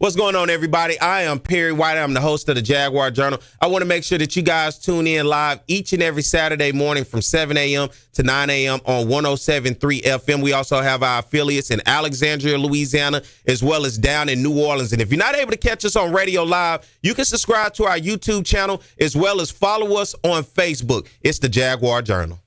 What's going on, everybody? I am Perry White. I'm the host of the Jaguar Journal. I want to make sure that you guys tune in live each and every Saturday morning from 7 a.m. to 9 a.m. on 107.3 FM. We also have our affiliates in Alexandria, Louisiana, as well as down in New Orleans. And if you're not able to catch us on radio live, you can subscribe to our YouTube channel as well as follow us on Facebook. It's the Jaguar Journal.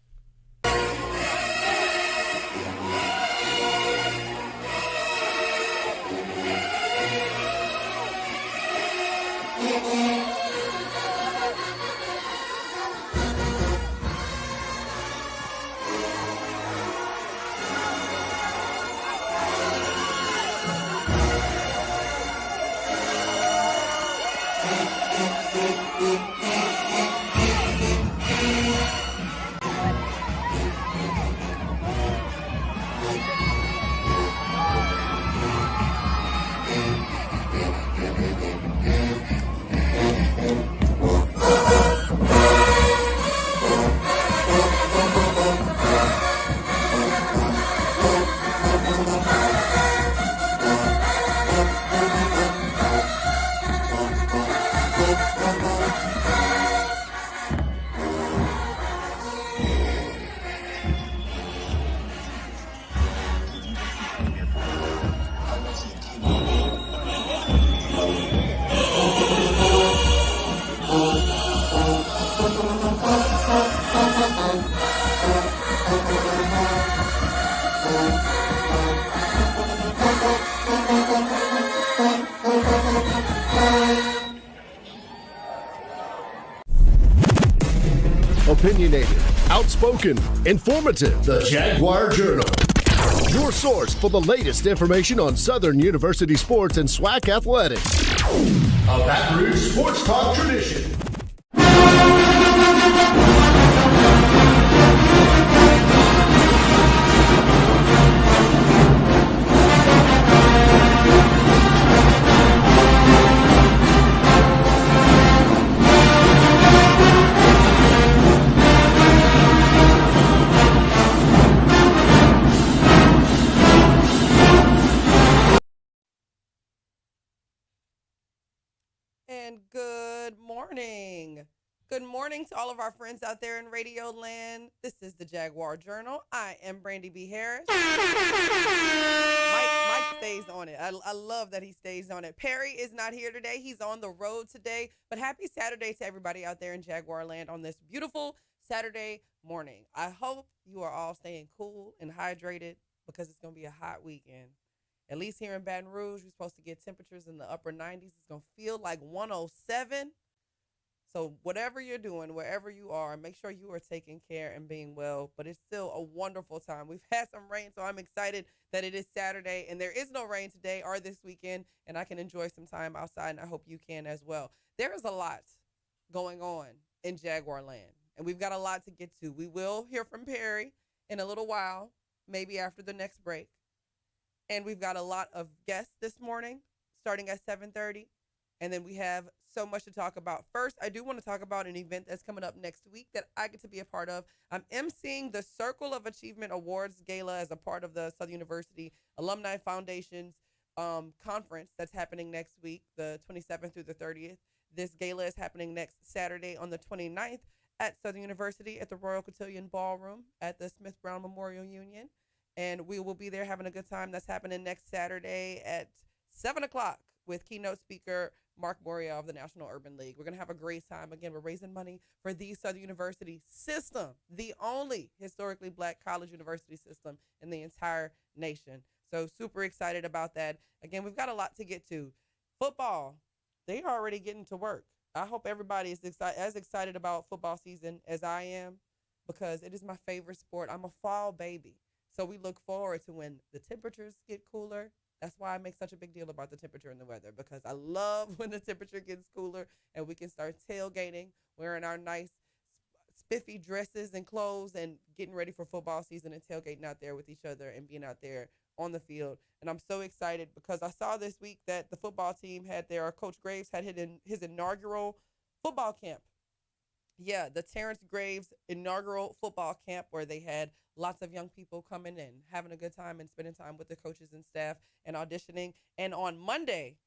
Opinionated, outspoken, informative. The Jaguar Journal. Your source for the latest information on Southern University sports and SWAC athletics. A Baton Rouge sports talk tradition. And good morning. Good morning to all of our friends out there in Radio Land. This is the Jaguar Journal. I am Brandi B. Harris. Mike stays on it. I love that he stays on it. Perry is not here today. He's on the road today. But happy Saturday to everybody out there in Jaguar Land on this beautiful Saturday morning. I hope you are all staying cool and hydrated because it's going to be a hot weekend. At least here in Baton Rouge, we're supposed to get temperatures in the upper 90s. It's going to feel like 107. So whatever you're doing, wherever you are, make sure you are taking care and being well. But it's still a wonderful time. We've had some rain, so I'm excited that it is Saturday. And there is no rain today or this weekend, and I can enjoy some time outside, and I hope you can as well. There is a lot going on in Jaguar Land, and we've got a lot to get to. We will hear from Perry in a little while, maybe after the next break. And we've got a lot of guests this morning, starting at 7:30. And then we have so much to talk about. First, I do want to talk about an event that's coming up next week that I get to be a part of. I'm emceeing the Circle of Achievement Awards Gala as a part of the Southern University Alumni Foundation's conference that's happening next week, the 27th through the 30th. This gala is happening next Saturday on the 29th at Southern University at the Royal Cotillion Ballroom at the Smith Brown Memorial Union. And we will be there having a good time. That's happening next Saturday at 7 o'clock with keynote speaker Mark Moria of the National Urban League. We're going to have a great time. Again, we're raising money for the Southern University system, the only historically black college university system in the entire nation. So super excited about that. Again, we've got a lot to get to. Football, they're already getting to work. I hope everybody is as excited about football season as I am because it is my favorite sport. I'm a fall baby. So we look forward to when the temperatures get cooler. That's why I make such a big deal about the temperature and the weather, because I love when the temperature gets cooler and we can start tailgating, wearing our nice spiffy dresses and clothes and getting ready for football season and tailgating out there with each other and being out there on the field. And I'm so excited because I saw this week that the football team had Coach Graves had his inaugural football camp. Yeah, the Terrence Graves inaugural football camp where they had lots of young people coming in, having a good time and spending time with the coaches and staff and auditioning. And on Monday,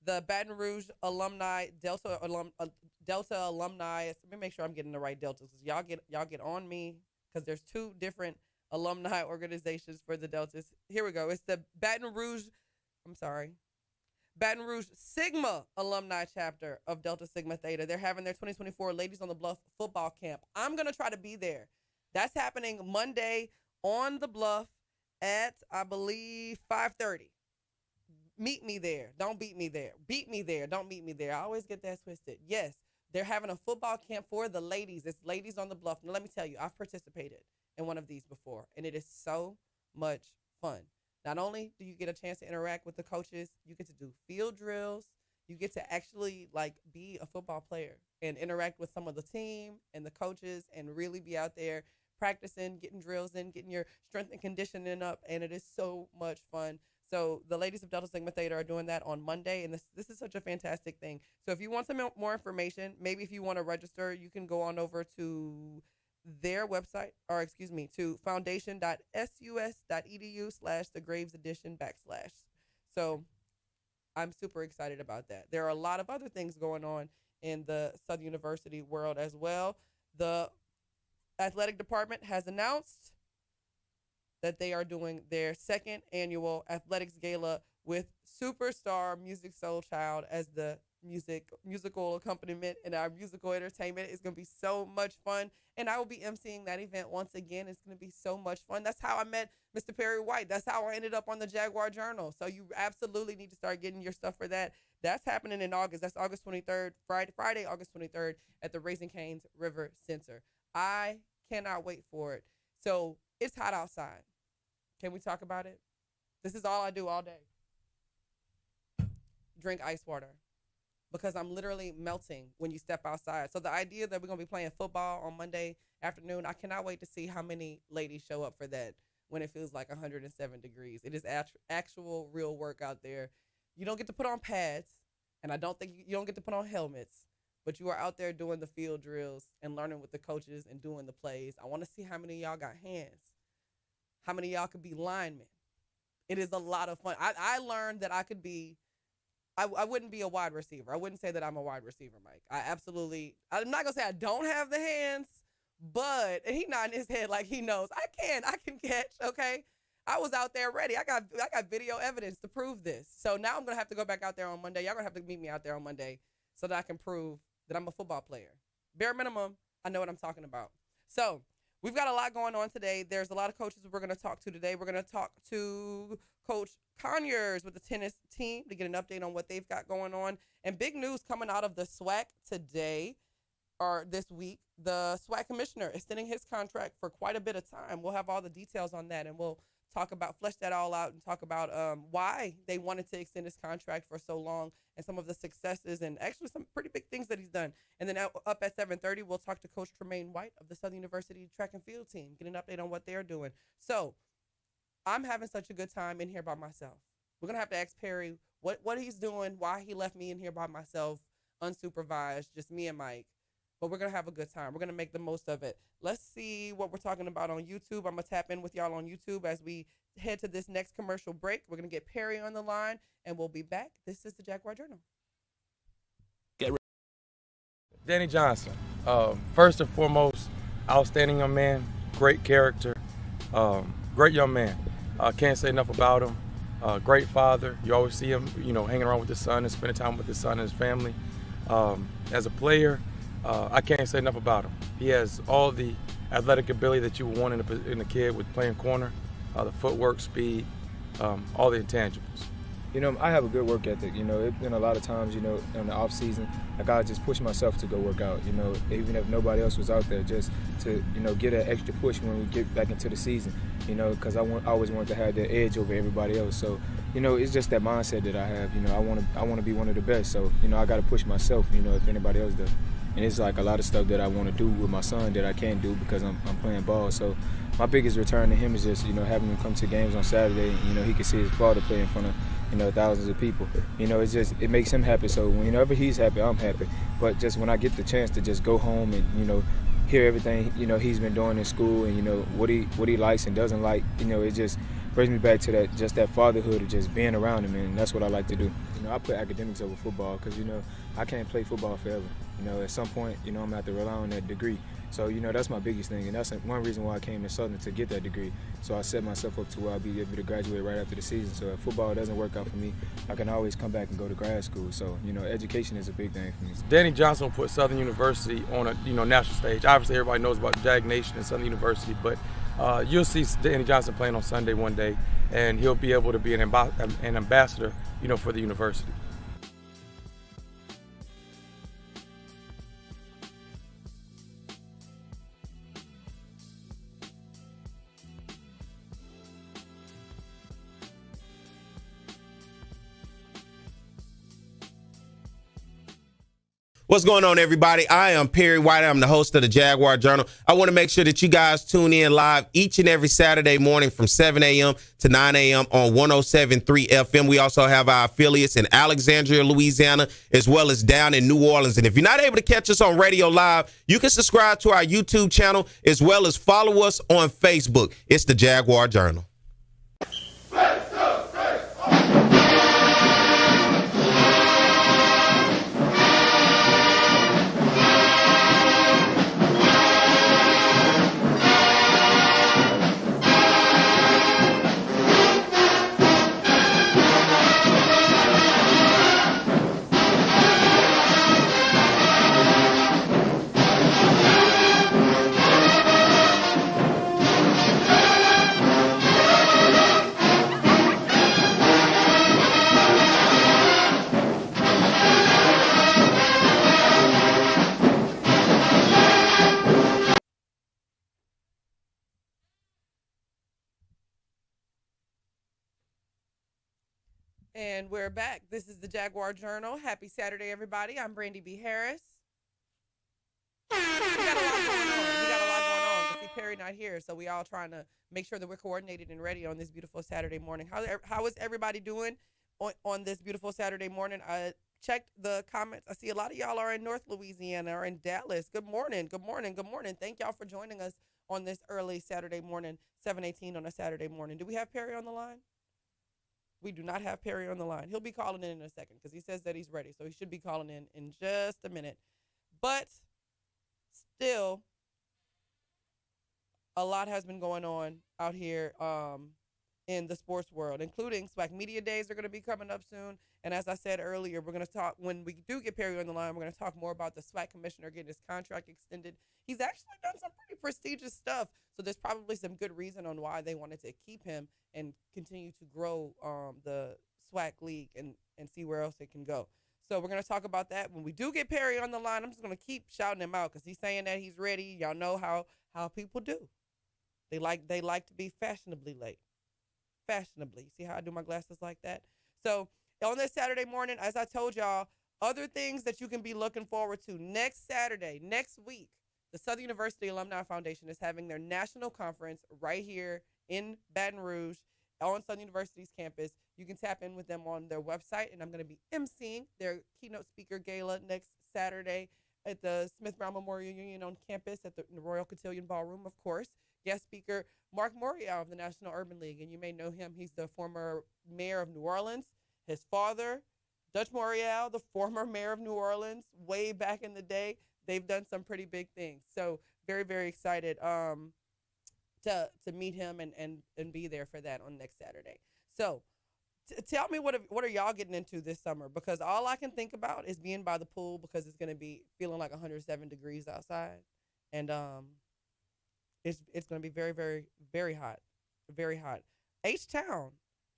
the Baton Rouge alumni, Delta alumni. Let me make sure I'm getting the right Deltas, because y'all get on me, because there's two different alumni organizations for the Deltas. Here we go. It's the Baton Rouge Sigma alumni chapter of Delta Sigma Theta. They're having their 2024 Ladies on the Bluff football camp. I'm going to try to be there. That's happening Monday on the Bluff at, I believe, 5:30. Meet me there. Don't beat me there. Beat me there. Don't meet me there. I always get that twisted. Yes, they're having a football camp for the ladies. It's Ladies on the Bluff. Now, let me tell you, I've participated in one of these before, and it is so much fun. Not only do you get a chance to interact with the coaches, you get to do field drills. You get to actually be a football player and interact with some of the team and the coaches and really be out there practicing, getting drills in, getting your strength and conditioning up, and it is so much fun. So the ladies of Delta Sigma Theta are doing that on Monday, and this is such a fantastic thing. So if you want some more information, maybe if you want to register, you can go on over to their website, to foundation.sus.edu/theGravesEdition /. So I'm super excited about that. There are a lot of other things going on in the Southern University world as well. The athletic department has announced that they are doing their second annual athletics gala with superstar Music Soul Child as the musical accompaniment and our musical entertainment. Is going to be so much fun, and I will be emceeing that event once again. It's going to be so much fun. That's how I met Mr. Perry White. That's how I ended up on the Jaguar Journal. So you absolutely need to start getting your stuff for that. That's happening in August. That's August 23rd, Friday, August 23rd at the Raising Cane's River Center. I cannot wait for it. So it's hot outside. Can we talk about it? This is all I do all day. Drink ice water, because I'm literally melting when you step outside. So the idea that we're going to be playing football on Monday afternoon, I cannot wait to see how many ladies show up for that when it feels like 107 degrees. It is actual real work out there. You don't get to put on pads, and I don't think you don't get to put on helmets, but you are out there doing the field drills and learning with the coaches and doing the plays. I want to see how many of y'all got hands. How many of y'all could be linemen? It is a lot of fun. I learned that I could be, I wouldn't be a wide receiver. I wouldn't say that I'm a wide receiver, Mike. I'm not going to say I don't have the hands, but, and he nodding his head like he knows. I can catch, okay? I was out there ready. I got video evidence to prove this. So now I'm going to have to go back out there on Monday. Y'all going to have to meet me out there on Monday so that I can prove that I'm a football player. Bare minimum, I know what I'm talking about. So we've got a lot going on today. There's a lot of coaches we're going to talk to today. We're going to talk to Coach Conyers with the tennis team to get an update on what they've got going on. And big news coming out of the SWAC today, or this week. The SWAC commissioner extending his contract for quite a bit of time. We'll have all the details on that, and we'll flesh that all out and talk about why they wanted to extend his contract for so long and some of the successes and actually some pretty big things that he's done. And then up at 7:30, we'll talk to Coach Tremaine White of the Southern University track and field team, get an update on what they're doing. So I'm having such a good time in here by myself. We're going to have to ask Perry what he's doing, why he left me in here by myself, unsupervised, just me and Mike. But we're going to have a good time. We're going to make the most of it. Let's see what we're talking about on YouTube. I'm going to tap in with y'all on YouTube as we head to this next commercial break. We're going to get Perry on the line, and we'll be back. This is the Jaguar Journal. Danny Johnson, first and foremost, outstanding young man, great character, great young man. Can't say enough about him. Great father. You always see him, hanging around with his son and spending time with his son and his family. As a player, I can't say enough about him. He has all the athletic ability that you would want in a kid with playing corner, the footwork, speed, all the intangibles. I have a good work ethic. It's been a lot of times, in the off season, I gotta just push myself to go work out. Even if nobody else was out there, just to get an extra push when we get back into the season. Because I always wanted to have that edge over everybody else. So it's just that mindset that I have. I want to be one of the best. So I gotta push myself. If anybody else does. And it's like a lot of stuff that I want to do with my son that I can't do because I'm playing ball. So my biggest return to him is just, having him come to games on Saturday. He can see his father play in front of, thousands of people. It makes him happy. So whenever he's happy, I'm happy. But just when I get the chance to just go home and, hear everything, he's been doing in school and, what he likes and doesn't like, it just brings me back to that fatherhood of just being around him, and that's what I like to do. I put academics over football because, I can't play football forever. At some point, I'm going to have to rely on that degree. So, that's my biggest thing, and that's one reason why I came to Southern, to get that degree. So I set myself up to where I'll be able to graduate right after the season. So if football doesn't work out for me, I can always come back and go to grad school. So, education is a big thing for me. Danny Johnson put Southern University on a national stage. Obviously, everybody knows about Jag Nation and Southern University, but you'll see Danny Johnson playing on Sunday one day, and he'll be able to be an ambassador, for the university. What's going on, everybody? I am Perry White. I'm the host of the Jaguar Journal. I want to make sure that you guys tune in live each and every Saturday morning from 7 a.m. to 9 a.m. on 107.3 FM. We also have our affiliates in Alexandria, Louisiana, as well as down in New Orleans. And if you're not able to catch us on radio live, you can subscribe to our YouTube channel as well as follow us on Facebook. It's the Jaguar Journal. And we're back. This is the Jaguar Journal. Happy Saturday, everybody. I'm Brandi B. Harris. We got a lot going on. See, Perry not here, so we all trying to make sure that we're coordinated and ready on this beautiful Saturday morning. How is everybody doing on this beautiful Saturday morning? I checked the comments. I see a lot of y'all are in North Louisiana or in Dallas. Good morning. Good morning. Good morning. Thank y'all for joining us on this early Saturday morning, 7:18 on a Saturday morning. Do we have Perry on the line? We do not have Perry on the line. He'll be calling in a second because he says that he's ready. So he should be calling in just a minute. But still, a lot has been going on out here in the sports world, including SWAC Media Days are going to be coming up soon. And as I said earlier, we're going to talk, when we do get Perry on the line, we're going to talk more about the SWAC commissioner getting his contract extended. He's actually done some pretty prestigious stuff. So there's probably some good reason on why they wanted to keep him and continue to grow the SWAC league and see where else it can go. So we're going to talk about that. When we do get Perry on the line, I'm just going to keep shouting him out because he's saying that he's ready. Y'all know how people do. They like to be fashionably late. Fashionably. See how I do my glasses like that? So on this Saturday morning, as I told y'all, other things that you can be looking forward to next Saturday, next week, the Southern University Alumni Foundation is having their national conference right here in Baton Rouge on Southern University's campus. You can tap in with them on their website, and I'm going to be emceeing their keynote speaker gala next Saturday at the Smith Brown Memorial Union on campus at the Royal Cotillion Ballroom, of course. Guest speaker Mark Morial of the National Urban League, and you may know him. He's the former mayor of New Orleans. His father, Dutch Morial, the former mayor of New Orleans, way back in the day. They've done some pretty big things. So very, very excited to meet him and be there for that on next Saturday. So tell me, what are y'all getting into this summer? Because all I can think about is being by the pool because it's going to be feeling like 107 degrees outside. And it's going to be very, very, very hot. Very hot. H-Town.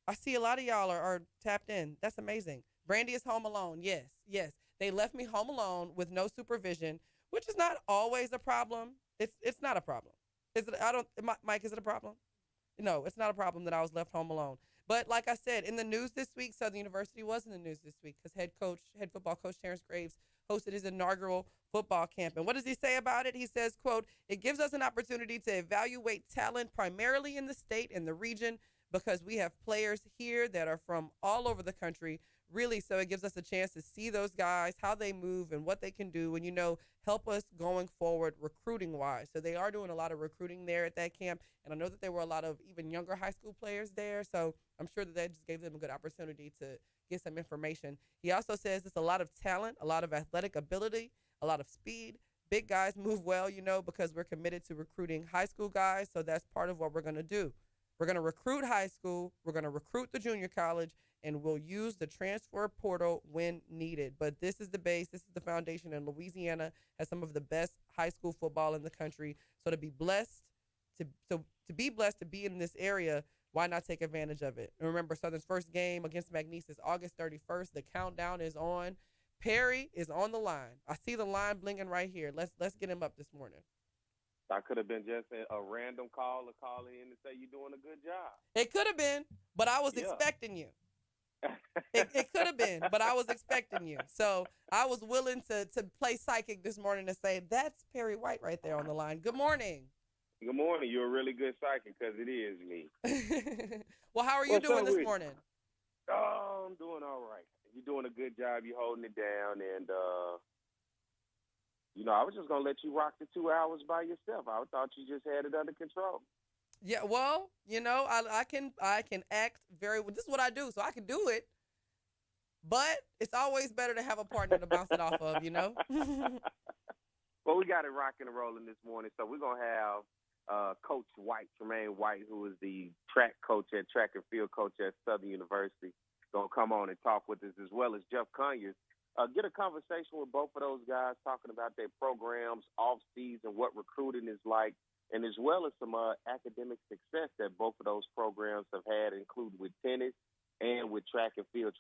I see a lot of y'all are tapped in. That's amazing. Brandi is home alone. Yes, yes. They left me home alone with no supervision, which is not always a problem. It's not a problem. Is it? Mike, is it a problem? No, it's not a problem that I was left home alone. But like I said, in the news this week, Southern University was in the news this week because head football coach Terrence Graves hosted his inaugural football camp. And what does he say about it? He says, quote, "It gives us an opportunity to evaluate talent primarily in the state and the region, because we have players here that are from all over the country, really. So it gives us a chance to see those guys, how they move and what they can do, and, help us going forward recruiting wise. So they are doing a lot of recruiting there at that camp. And I know that there were a lot of even younger high school players there. So I'm sure that just gave them a good opportunity to get some information. He also says it's a lot of talent, a lot of athletic ability, a lot of speed. Big guys move well, because we're committed to recruiting high school guys. So that's part of what we're going to do. We're going to recruit high school. We're going to recruit the junior college, and we'll use the transfer portal when needed. But this is the base. This is the foundation. And Louisiana has some of the best high school football in the country. So to be blessed, to be in this area, why not take advantage of it? And remember, Southern's first game against McNeese is August 31st. The countdown is on. Perry is on the line. I see the line blinking right here. Let's get him up this morning. I could have been just a random caller calling in to say you're doing a good job. It could have been, but I was expecting you. It could have been, but I was expecting you. So I was willing to play psychic this morning to say, that's Perry White right there on the line. Good morning. Good morning. You're a really good psychic because it is me. Well, how are you doing this morning? Oh, I'm doing all right. You're doing a good job. You're holding it down. And, I was just going to let you rock the 2 hours by yourself. I thought you just had it under control. Yeah, well, I can act very well. This is what I do, so I can do it. But it's always better to have a partner to bounce it off of, Well, we got it rocking and rolling this morning. So we're going to have Coach White, Tremaine White, who is the track and field coach at Southern University, going to come on and talk with us, as well as Jeff Conyers. Get a conversation with both of those guys, talking about their programs, off-season, what recruiting is like, and as well as some academic success that both of those programs have had, including with tennis and with track and field.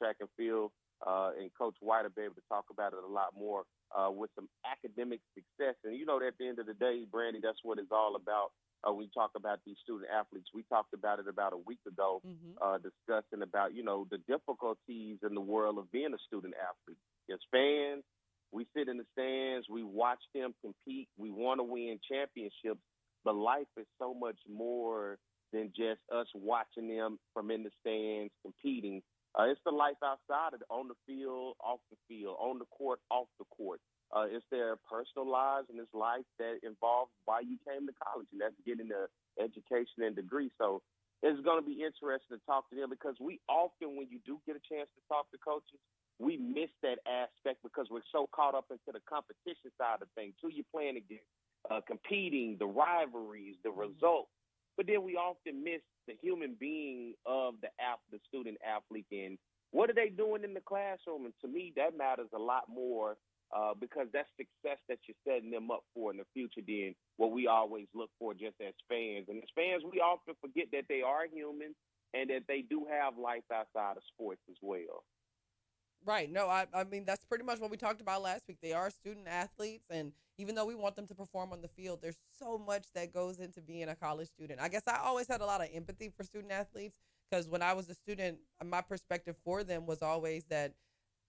And Coach White will be able to talk about it a lot more with some academic success. And, at the end of the day, Brandi, that's what it's all about. We talk about these student athletes. We talked about it about a week ago, discussing about, the difficulties in the world of being a student athlete. As fans, we sit in the stands, we watch them compete, we want to win championships, but life is so much more than just us watching them from in the stands competing. It's the life outside of on the field, off the field, on the court, off the court. It's their personal lives and it's life that involves why you came to college, and that's getting the education and degree. So it's going to be interesting to talk to them, because we often, when you do get a chance to talk to coaches, we miss that aspect because we're so caught up into the competition side of things, who you're playing against, competing, the rivalries, the results. But then we often miss the human being of the student athlete, and what are they doing in the classroom? And to me, that matters a lot more, because that's success that you're setting them up for in the future than what we always look for just as fans. And as fans, we often forget that they are human and that they do have life outside of sports as well. Right. No, I mean, that's pretty much what we talked about last week. They are student athletes, and even though we want them to perform on the field, there's so much that goes into being a college student. I guess I always had a lot of empathy for student athletes, because when I was a student, my perspective for them was always that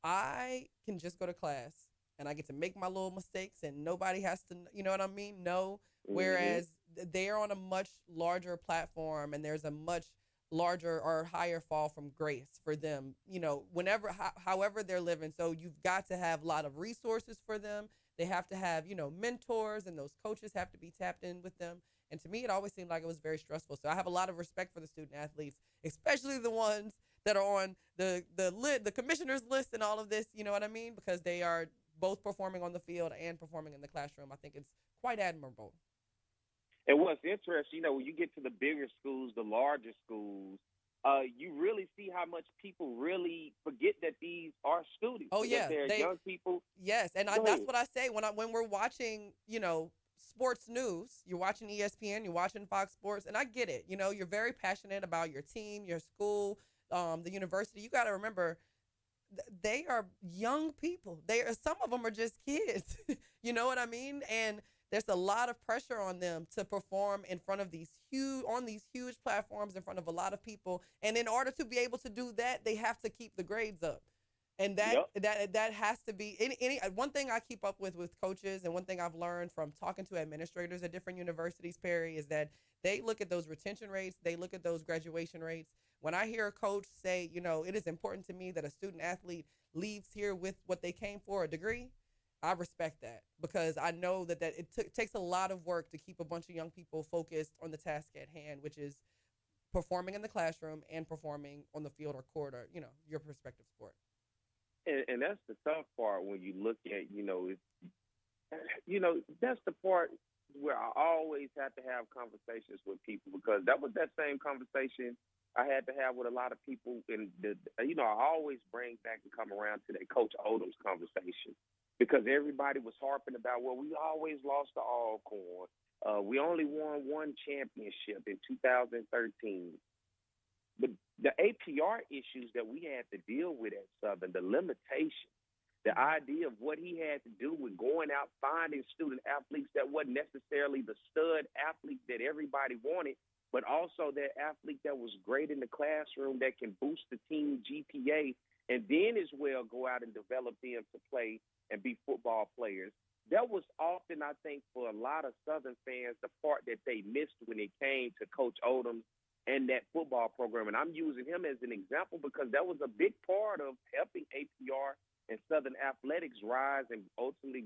I can just go to class and I get to make my little mistakes and nobody has to, you know what I mean? No. Whereas they're on a much larger platform and there's a much larger or higher fall from grace for them, however they're living. So you've got to have a lot of resources for them. They have to have, mentors, and those coaches have to be tapped in with them. And to me, it always seemed like it was very stressful. So I have a lot of respect for the student athletes, especially the ones that are on the commissioner's list and all of this, you know what I mean? Because they are both performing on the field and performing in the classroom. I think it's quite admirable. And what's interesting, when you get to the bigger schools, the larger schools, you really see how much people really forget that these are students. Oh, yeah. They're young people. Yes, and that's what I say when we're watching, sports news. You're watching ESPN, you're watching Fox Sports, and I get it. You're very passionate about your team, your school, the university. You got to remember, they are young people. Some of them are just kids. You know what I mean? And there's a lot of pressure on them to perform in front of these huge platforms in front of a lot of people. And in order to be able to do that, they have to keep the grades up. And that has to be any one thing I keep up with coaches, and one thing I've learned from talking to administrators at different universities, Perry, is that they look at those retention rates, they look at those graduation rates. When I hear a coach say, it is important to me that a student athlete leaves here with what they came for, a degree, I respect that, because I know that it takes a lot of work to keep a bunch of young people focused on the task at hand, which is performing in the classroom and performing on the field or court, or your respective sport. And that's the tough part when you look at, that's the part where I always have to have conversations with people, because that was that same conversation I had to have with a lot of people. And, I always bring back and come around to that Coach Odom's conversation, because everybody was harping about, well, we always lost to Alcorn. We only won one championship in 2013. But the APR issues that we had to deal with at Southern, the limitation, the idea of what he had to do with going out, finding student athletes that wasn't necessarily the stud athlete that everybody wanted, but also that athlete that was great in the classroom that can boost the team GPA, and then as well go out and develop them to play and be football players. That was often, I think, for a lot of Southern fans, the part that they missed when it came to Coach Odom and that football program. And I'm using him as an example because that was a big part of helping APR and Southern athletics rise and ultimately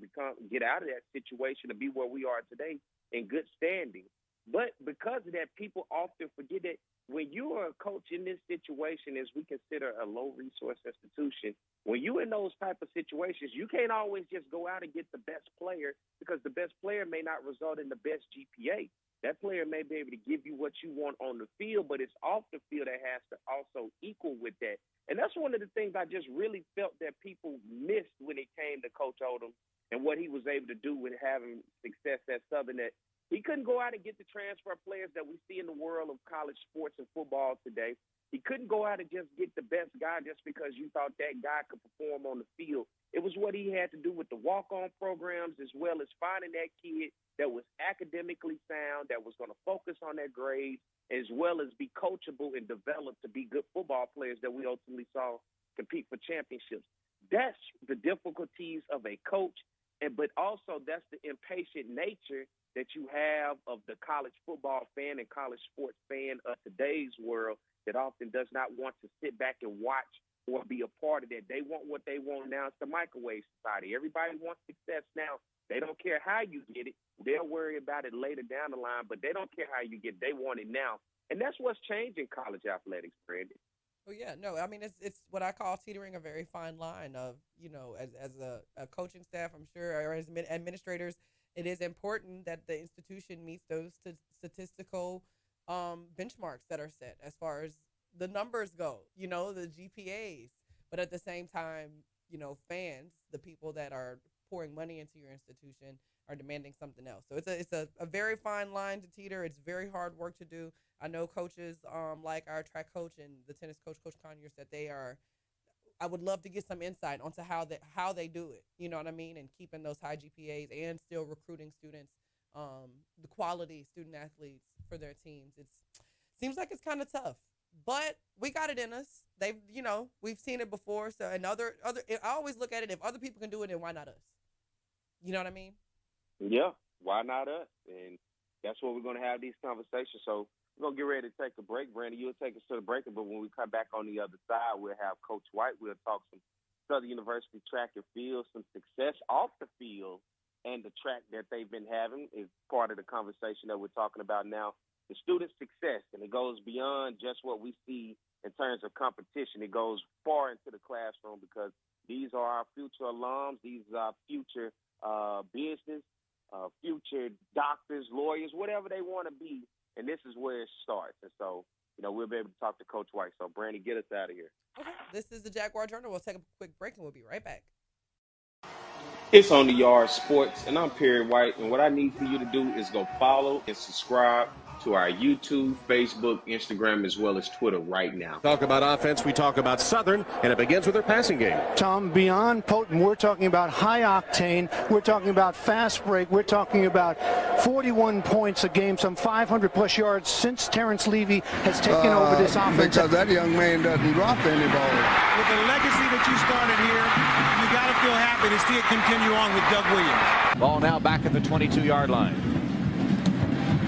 get out of that situation to be where we are today in good standing. But because of that, people often forget that when you are a coach in this situation, as we consider a low-resource institution, when you're in those type of situations, you can't always just go out and get the best player, because the best player may not result in the best GPA. That player may be able to give you what you want on the field, but it's off the field that has to also equal with that. And that's one of the things I just really felt that people missed when it came to Coach Odom and what he was able to do with having success at Southern, that he couldn't go out and get the transfer players that we see in the world of college sports and football today. He couldn't go out and just get the best guy just because you thought that guy could perform on the field. It was what he had to do with the walk-on programs, as well as finding that kid that was academically sound, that was going to focus on their grades, as well as be coachable and develop to be good football players that we ultimately saw compete for championships. That's the difficulties of a coach, but also that's the impatient nature that you have of the college football fan and college sports fan of today's world, that often does not want to sit back and watch or be a part of that. They want what they want now. It's the microwave society. Everybody wants success now. They don't care how you get it. They'll worry about it later down the line, but they don't care how you get it. They want it now. And that's what's changing college athletics, Brandi. Oh, yeah. No, I mean, it's what I call teetering a very fine line of, as a coaching staff, I'm sure, or as administrators, it is important that the institution meets those statistical benchmarks that are set as far as the numbers go, the GPAs. But at the same time, fans, the people that are pouring money into your institution, are demanding something else. So it's a very fine line to teeter. It's very hard work to do. I know coaches like our track coach and the tennis coach, Coach Conyers, that they are. I would love to get some insight onto how they do it. You know what I mean? And keeping those high GPAs and still recruiting students, the quality student athletes for their teams. It seems like it's kind of tough, but we got it in us. We've seen it before. So, and I always look at it, if other people can do it, then why not us? You know what I mean? Yeah, why not us? And that's what we're going to have these conversations. So we're going to get ready to take a break. Brandi, you'll take us to the break, but when we come back on the other side, we'll have Coach White. We'll talk some Southern University track and field, some success off the field, and the track that they've been having is part of the conversation that we're talking about now. The student success, and it goes beyond just what we see in terms of competition. It goes far into the classroom, because these are our future alums. These are our future business, future doctors, lawyers, whatever they want to be. And this is where it starts. And so, we'll be able to talk to Coach White. So, Brandi, get us out of here. Okay. This is the Jaguar Journal. We'll take a quick break, and we'll be right back. It's On the Yard Sports, and I'm Perry White. And what I need for you to do is go follow and subscribe to our YouTube, Facebook, Instagram, as well as Twitter right now. Talk about offense, we talk about Southern, and it begins with their passing game. Tom, beyond potent, we're talking about high octane, we're talking about fast break, we're talking about 41 points a game, some 500 plus yards since Terrence Levy has taken over this offense. Because that young man doesn't drop any ball. With the legacy that you started here, you got to feel happy to see it continue on with Doug Williams. Ball now back at the 22-yard line.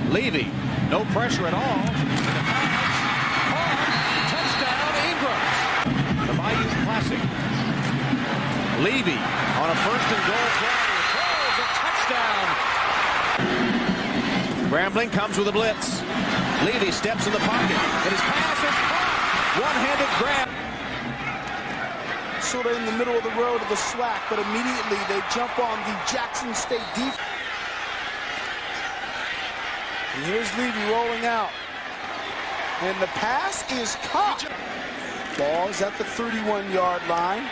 Levy, no pressure at all. Touchdown, Ingram. The Bayou Classic. Levy on a first and goal play. Throws a touchdown. Grambling comes with a blitz. Levy steps in the pocket, and his pass is caught. One-handed grab. Sort of in the middle of the road of the SWAC, but immediately they jump on the Jackson State defense. And here's Levy rolling out. And the pass is caught. Ball is at the 31-yard line.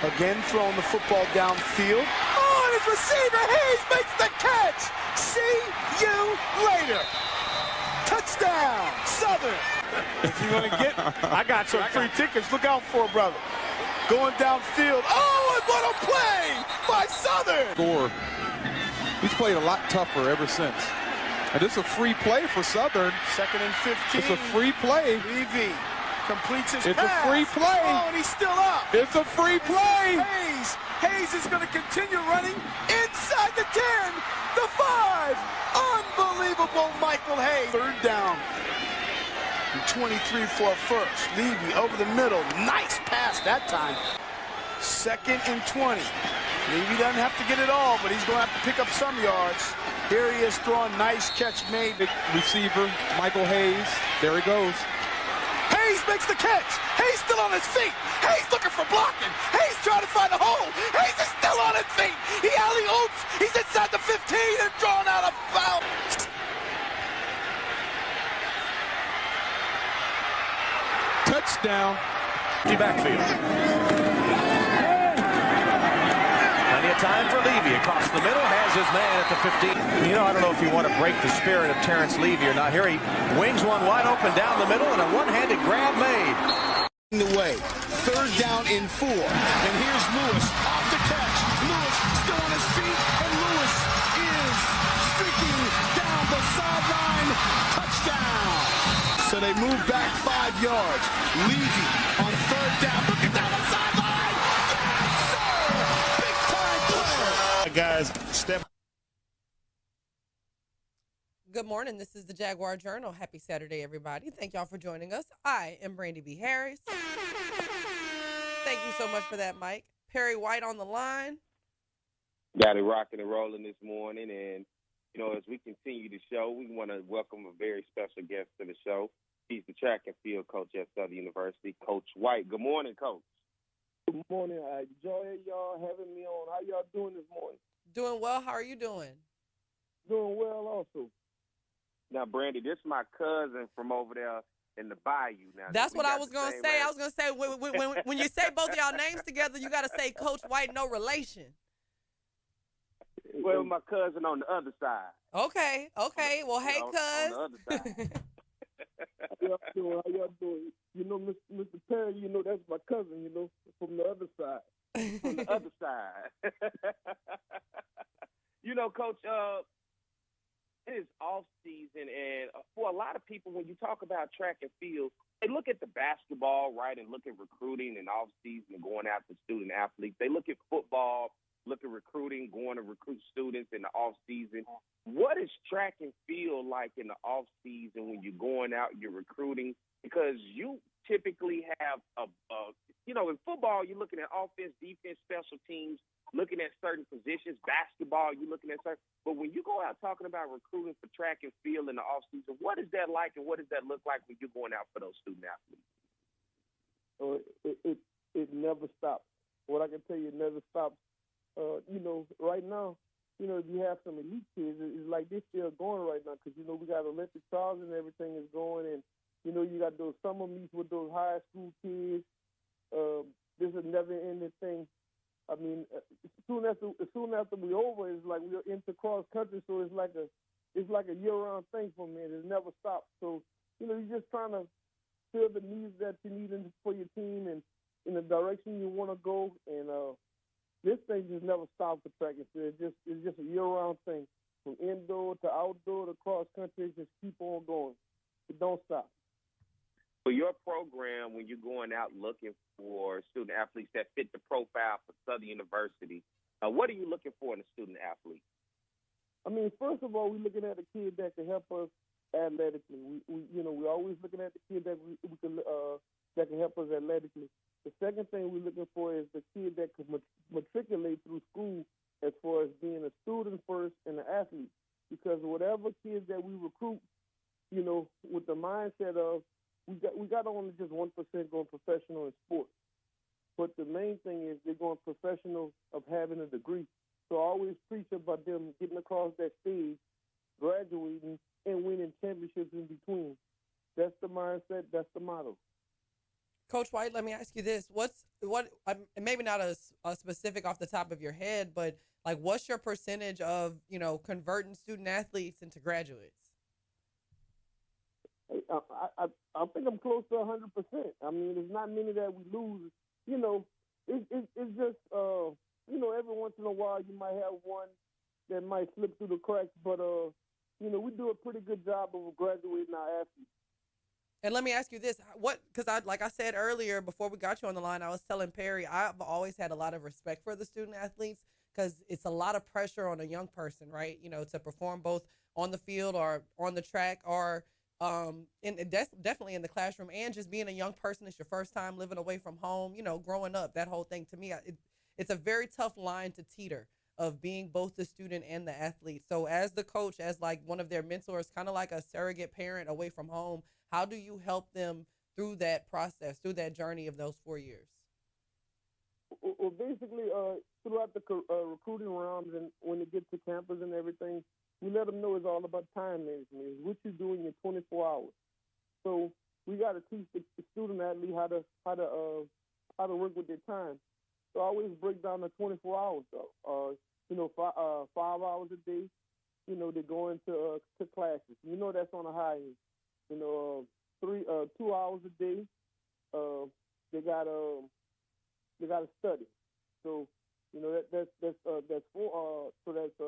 Again throwing the football downfield. Oh, and his receiver Hayes makes the catch. See you later. Touchdown, Southern. If you're going to get, I got some free tickets. Look out for it, brother. Going downfield. Oh, and what a play by Southern. Score. He's played a lot tougher ever since. And this is a free play for Southern. 2nd and 15. It's a free play. Levy completes his pass. It's a free play. Oh, and he's still up. It's a free play. Hayes is going to continue running inside the 10, the 5. Unbelievable Michael Hayes. 3rd down. And 23 for a first. Levy over the middle. Nice pass that time. 2nd and 20. Levy doesn't have to get it all, but he's going to have to pick up some yards. Here he is throwing. Nice catch made. Receiver, Michael Hayes. There he goes. Hayes makes the catch. Hayes still on his feet. Hayes looking for blocking. Hayes trying to find a hole. Hayes is still on his feet. He alley-oops. He's inside the 15 and drawn out a foul. Touchdown. Backfield. Plenty of time for Levy across the middle. Has his man at the 15. You know, I don't know if you want to break the spirit of Terrence Levy or not. Here he wings one wide open down the middle and a one-handed grab made. The way. 3rd down in 4. And here's Lewis off the catch. Lewis still on his feet. And Lewis is streaking down the sideline. Touchdown. So they move back 5 yards. Levy on 3rd down. Looking down the sideline. Yes, sir. Big time player. Guys, step. Good morning. This is the Jaguar Journal. Happy Saturday, everybody. Thank y'all for joining us. I am Brandi B. Harris. Thank you so much for that, Mike. Perry White on the line. Got it rocking and rolling this morning. And, you know, as we continue the show, we want to welcome a very special guest to the show. He's the track and field coach at Southern University, Coach White. Good morning, Coach. Good morning. I enjoy y'all having me on. How y'all doing this morning? Doing well. How are you doing? Doing well also. Now, Brandi, this is my cousin from over there in the Bayou. Now, that's what I was going to say. I was going to say, when you say both of y'all names together, you got to say Coach White, no relation. Well, my cousin on the other side. Okay. Well, hey, cuz. On the other side. How y'all doing? You know, Mr. Perry, you know, that's my cousin, you know, from the other side. From the other side. You know, Coach, it is off season, and for a lot of people, when you talk about track and field, they look at the basketball, right, and look at recruiting and off season and going after student athletes. They look at football, look at recruiting, going to recruit students in the off season. What is track and field like in the off season when you're going out, you're recruiting? Because you typically have in football, you're looking at offense, defense, special teams, looking at certain positions. Basketball, you're looking at certain. But when you go out talking about recruiting for track and field in the off season, what is that like, and what does that look like when you're going out for those student athletes? It never stops. What I can tell you, it never stops. Right now, you have some elite kids. It's like they're still going right now because, we got Olympic trials and everything is going. And, you got those summer meets with those high school kids. This is a never-ending thing. I mean, as soon after we're over, it's like we're into cross country, so it's it's like a year-round thing for me. It never stops. So, you're just trying to fill the needs that you need for your team and in the direction you want to go. And this thing just never stops for track and field. It's just a year-round thing. From indoor to outdoor to cross country, just keep on going. It don't stop. For your program, when you're going out looking for student athletes that fit the profile for Southern University, what are you looking for in a student athlete? I mean, first of all, we're looking at a kid that can help us athletically. We're always looking at the kid that that can help us athletically. The second thing we're looking for is the kid that can matriculate through school as far as being a student first and an athlete. Because whatever kids that we recruit, with the mindset of we got only just 1% going professional in sports. But the main thing is they're going professional of having a degree. So I always preach about them getting across that stage, graduating, and winning championships in between. That's the mindset. That's the motto. Coach White, let me ask you this: maybe not a specific off the top of your head, but like, what's your percentage of converting student athletes into graduates? I think I'm close to 100%. I mean, there's not many that we lose. It's just every once in a while you might have one that might slip through the cracks, but we do a pretty good job of graduating our athletes. And let me ask you this: because like I said earlier before we got you on the line, I was telling Perry I've always had a lot of respect for the student athletes because it's a lot of pressure on a young person, right? To perform both on the field or on the track or definitely in the classroom, and just being a young person. It's your first time living away from home, growing up. That whole thing, to me, it's a very tough line to teeter of being both the student and the athlete. So as the coach, as like one of their mentors, kind of like a surrogate parent away from home, how do you help them through that process, through that journey of those 4 years? Well, basically, throughout the recruiting rounds and when they get to campus and everything, we let them know it's all about time management. It's what you do in your 24 hours. So we got to teach the student athlete how to work with their time. So I always break down the 24 hours. 5 hours a day. They go into classes. That's on the high end. 2 hours a day. They gotta study. So that's 4. So that's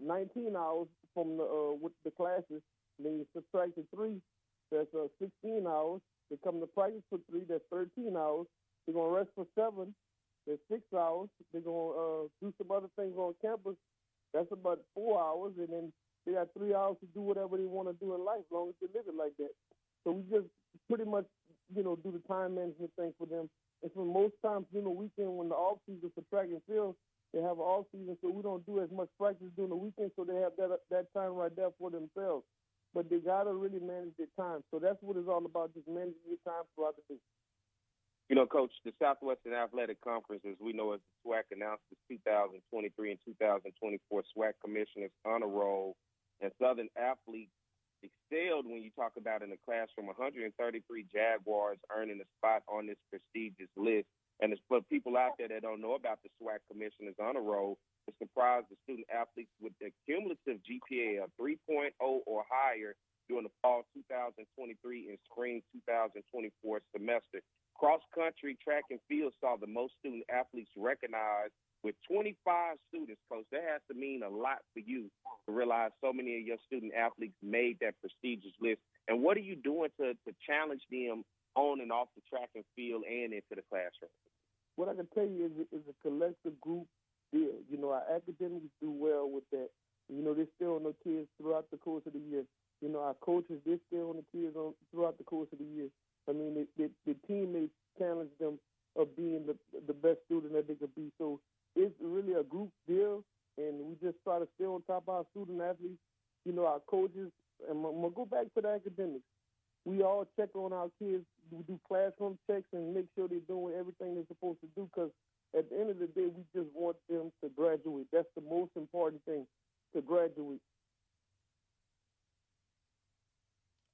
19 hours from with the classes. And then you subtract the 3. That's 16 hours. They come to practice for 3. That's 13 hours. They're gonna rest for 7. That's 6 hours. They're gonna do some other things on campus. That's about 4 hours, and then they got 3 hours to do whatever they want to do in life, as long as they live it like that. So we just pretty much, do the time management thing for them. And for most times, weekend when the off season for track and field, they have an off season, so we don't do as much practice during the weekend, so they have that time right there for themselves. But they gotta really manage their time. So that's what it's all about, just managing your time throughout the day. Coach, the Southwestern Athletic Conference, as we know as the SWAC, announced its 2023 and 2024 SWAC Commissioners Honor Roll, and Southern athletes excelled when you talk about in the classroom. 133 Jaguars earning a spot on this prestigious list. And it's for people out there that don't know about the SWAC Commissioners Honor Roll, it's comprised of student athletes with a cumulative GPA of 3.0 or higher during the fall 2023 and spring 2024 semester. Cross-country track and field saw the most student athletes recognized with 25 students, Coach. That has to mean a lot for you to realize so many of your student athletes made that prestigious list. And what are you doing to challenge them on and off the track and field and into the classroom? What I can tell you is a collective group deal. Our academics do well with that. They still on the kids throughout the course of the year. Our coaches, they still on the kids throughout the course of the year. I mean, the teammates challenge them of being the best student that they could be. So it's really a group deal, and we just try to stay on top of our student athletes, our coaches. And I'm going to go back to the academics. We all check on our kids. We do classroom checks and make sure they're doing everything they're supposed to do, because at the end of the day, we just want them to graduate. That's the most important thing, to graduate.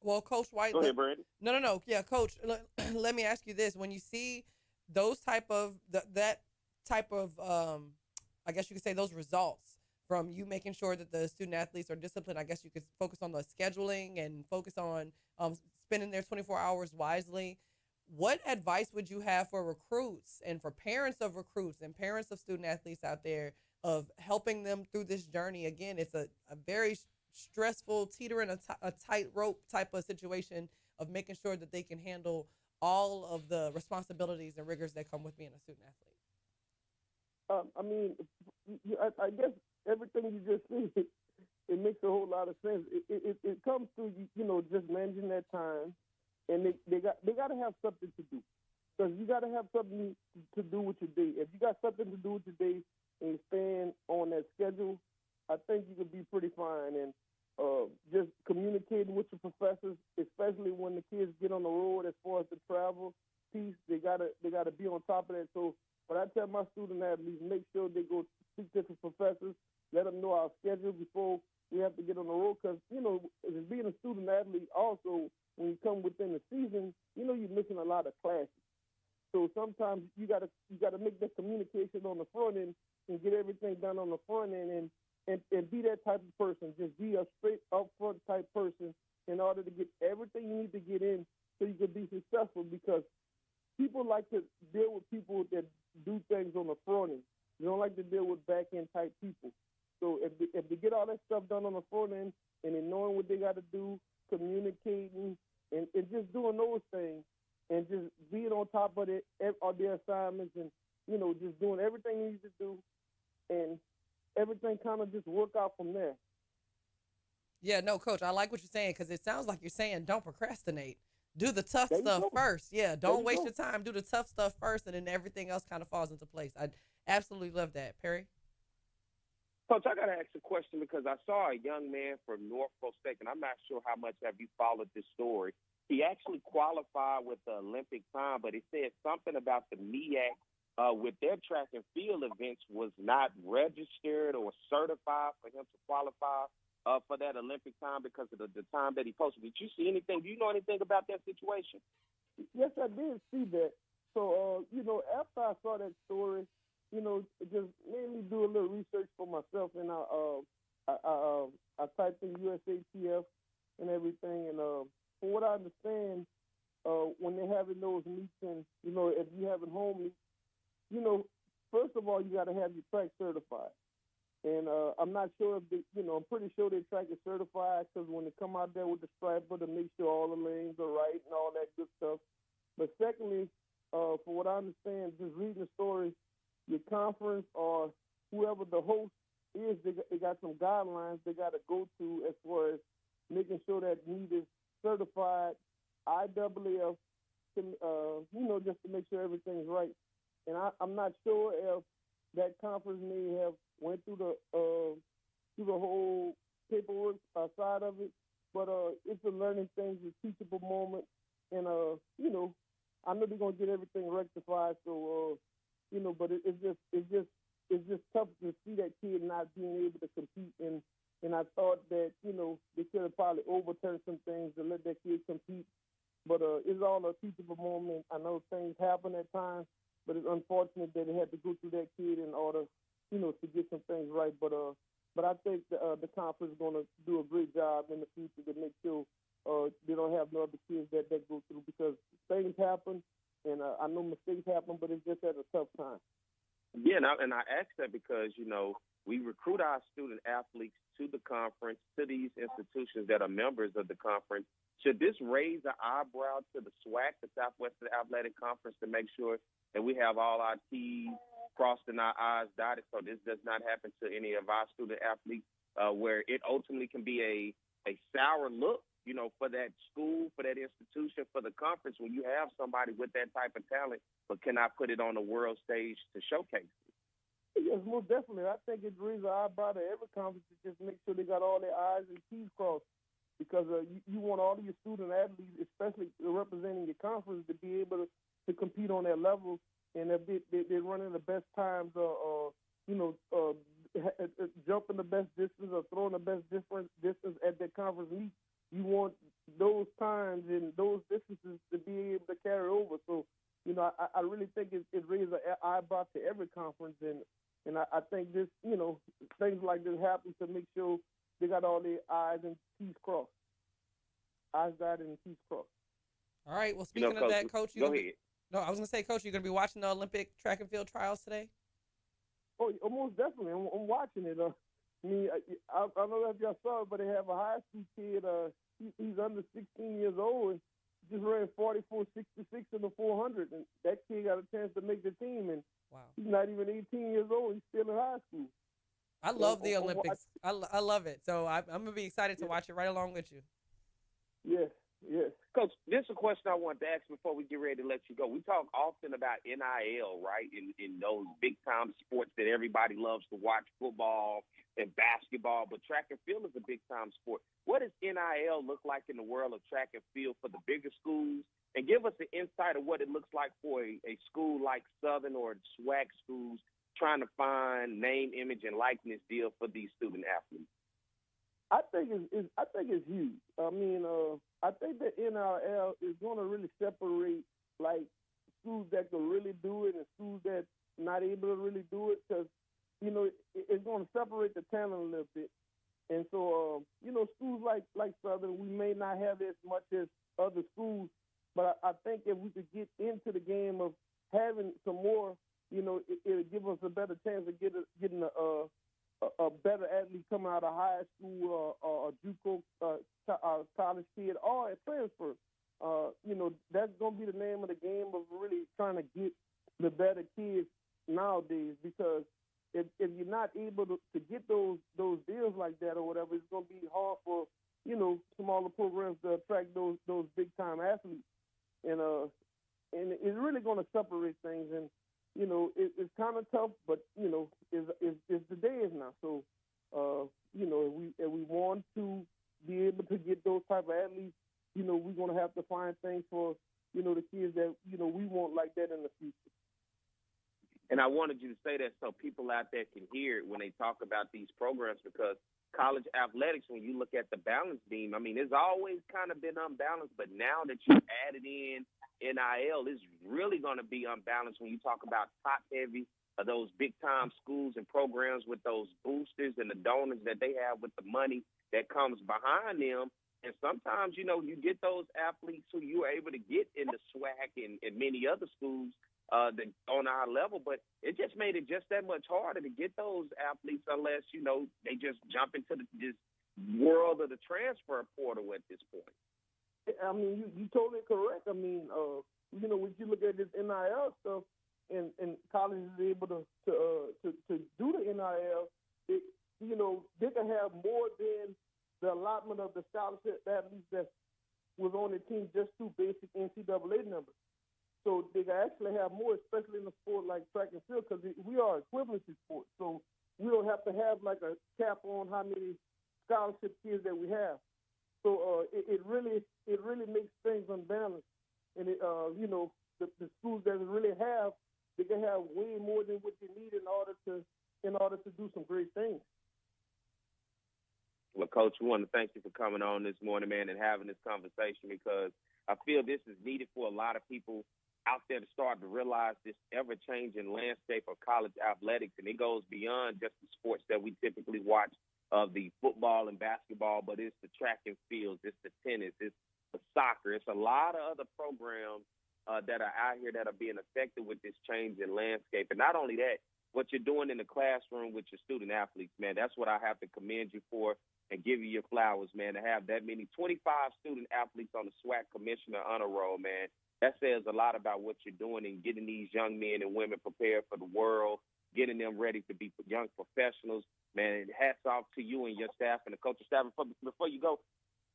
Well, Coach White. Go ahead, Brandi. No. Yeah, Coach, let me ask you this. When you see those type of, that type of, I guess you could say those results from you making sure that the student athletes are disciplined. I guess you could focus on the scheduling and focus on spending their 24 hours wisely. What advice would you have for recruits and for parents of recruits and parents of student athletes out there of helping them through this journey? Again, it's a very stressful, teetering a tightrope type of situation of making sure that they can handle all of the responsibilities and rigors that come with being a student athlete. I mean, I guess everything you just said, it makes a whole lot of sense. It comes to, just managing that time, and they got to have something to do, because you got to have something to do with your day. If you got something to do with your day and you stand on that schedule, I think you could be pretty fine. And just communicating with your professors, especially when the kids get on the road as far as the travel piece, they gotta be on top of that. So when I tell my student athletes, make sure they go speak to the professors, let them know our schedule before we have to get on the road. Because, as being a student athlete, also, when you come within the season, you're missing a lot of classes. So sometimes you gotta make that communication on the front end and get everything done on the front end and be that type of person. Just be a straight up front type person in order to get everything you need to get in so you can be successful, because people like to deal with people that do things on the front end. They don't like to deal with back end type people. So if they get all that stuff done on the front end and then knowing what they got to do, communicating and just doing those things and just being on top of their assignments and, just doing everything they need to do, and everything kind of just work out from there. Yeah, no, Coach, I like what you're saying, because it sounds like you're saying don't procrastinate. Do the tough stuff first. Yeah, don't waste your time. Do the tough stuff first, and then everything else kind of falls into place. I absolutely love that. Perry? Coach, I got to ask a question, because I saw a young man from Norfolk State, and I'm not sure how much have you followed this story. He actually qualified with the Olympic time, but he said something about the MEAC with their track and field events was not registered or certified for him to qualify for that Olympic time because of the time that he posted. Did you see anything? Do you know anything about that situation? Yes, I did see that. So, after I saw that story, just made me do a little research for myself, and I typed in USATF and everything, and from what I understand, when they're having those meets and, if you're having home meets, first of all, you got to have your track certified. And I'm not sure if I'm pretty sure their track is certified, because when they come out there with the striper to make sure all the lanes are right and all that good stuff. But secondly, for what I understand, just reading the story, your conference or whoever the host is, they got some guidelines they got to go to as far as making sure that meet is certified, IAAF, just to make sure everything's right. And I'm not sure if that conference may have went through the whole paperwork side of it, but it's a learning thing, it's a teachable moment, and I know they're gonna get everything rectified. So but it's just tough to see that kid not being able to compete, and I thought that they could have probably overturned some things to let that kid compete, but it's all a teachable moment. I know things happen at times, but it's unfortunate that it had to go through that kid in order, to get some things right. But I think the conference is going to do a great job in the future to make sure they don't have no other kids that go through, because things happen, and I know mistakes happen, but it's just at a tough time. Yeah, and I ask that because, we recruit our student athletes to the conference, to these institutions that are members of the conference. Should this raise an eyebrow to the SWAC, the Southwestern Athletic Conference, to make sure that we have all our T's crossed and our I's dotted, so this does not happen to any of our student athletes, where it ultimately can be a sour look, for that school, for that institution, for the conference, when you have somebody with that type of talent but cannot put it on the world stage to showcase it? Yes, most definitely. I think it raises an eyebrow to every conference to just make sure they got all their I's and T's crossed, because you want all of your student athletes, especially representing your conference, to be able to compete on that level, and if they're running the best times, jumping the best distance or throwing the best distance at their conference meet. You want those times and those distances to be able to carry over. So, I really think it raises an eyebrow to every conference, and And I think this, things like this happen to make sure they got all their I's and T's crossed. I's dotted and T's crossed. All right. Well, speaking of that, Coach, go ahead. No, I was going to say, Coach, you're going to be watching the Olympic track and field trials today? Oh, most definitely. I'm watching it. I don't know if y'all saw it, but they have a high school kid. He's under 16 years old and just ran 44.66 in the 400. And that kid got a chance to make the team. And wow, he's not even 18 years old. He's still in high school. I love the Olympics. I love it. So I'm going to be excited to watch it right along with you. Yes. Yes. Coach, this is a question I wanted to ask before we get ready to let you go. We talk often about NIL, right, in those big-time sports that everybody loves to watch, football and basketball, but track and field is a big-time sport. What does NIL look like in the world of track and field for the bigger schools? And give us an insight of what it looks like for a school like Southern or SWAC schools trying to find name, image, and likeness deal for these student athletes. I think it's huge. I mean, I think that NIL is going to really separate like schools that can really do it and schools that not able to really do it, because it's going to separate the talent a little bit. And so schools like Southern, we may not have as much as other schools, but I think if we could get into the game of having some more, it'll give us a better chance of getting a better athlete coming out of high school or JUCO college kid or a transfer. That's going to be the name of the game of really trying to get the better kids nowadays, because if you're not able to get those deals like that or whatever, it's going to be hard for, smaller programs to attract those big-time athletes. And it's really going to separate things. And it's kind of tough, but it's the days now. So if we want to be able to get those type of athletes, we're gonna have to find things for the kids that we want like that in the future. And I wanted you to say that so people out there can hear it when they talk about these programs, because college athletics, when you look at the balance beam, I mean, it's always kind of been unbalanced, but now that you added in NIL, it's really going to be unbalanced when you talk about top-heavy, those big-time schools and programs with those boosters and the donors that they have with the money that comes behind them. And sometimes, you get those athletes who you are able to get in the SWAC and many other schools that on our level, but it just made it just that much harder to get those athletes unless, they just jump into this world of the transfer portal at this point. I mean, you totally correct. I mean, when you look at this NIL stuff and college is able to do the NIL, they can have more than the allotment of the scholarship athletes that was on the team just through basic NCAA numbers. So they can actually have more, especially in a sport like track and field, because we are equivalency sports. So we don't have to have like a cap on how many scholarship kids that we have. So it really makes things unbalanced. And the schools that really have, they can have way more than what they need in order to do some great things. Well, Coach, we want to thank you for coming on this morning, man, and having this conversation, because I feel this is needed for a lot of people out there to start to realize this ever-changing landscape of college athletics, and it goes beyond just the sports that we typically watch of the football and basketball, but it's the track and fields, it's the tennis, it's the soccer, it's a lot of other programs that are out here that are being affected with this changing landscape. And not only that, what you're doing in the classroom with your student athletes, man, that's what I have to commend you for and give you your flowers, man, to have that many 25 student athletes on the SWAC commissioner honor roll, man. That says a lot about what you're doing and getting these young men and women prepared for the world, getting them ready to be young professionals. Man, hats off to you and your staff and the coaching staff. Before you go,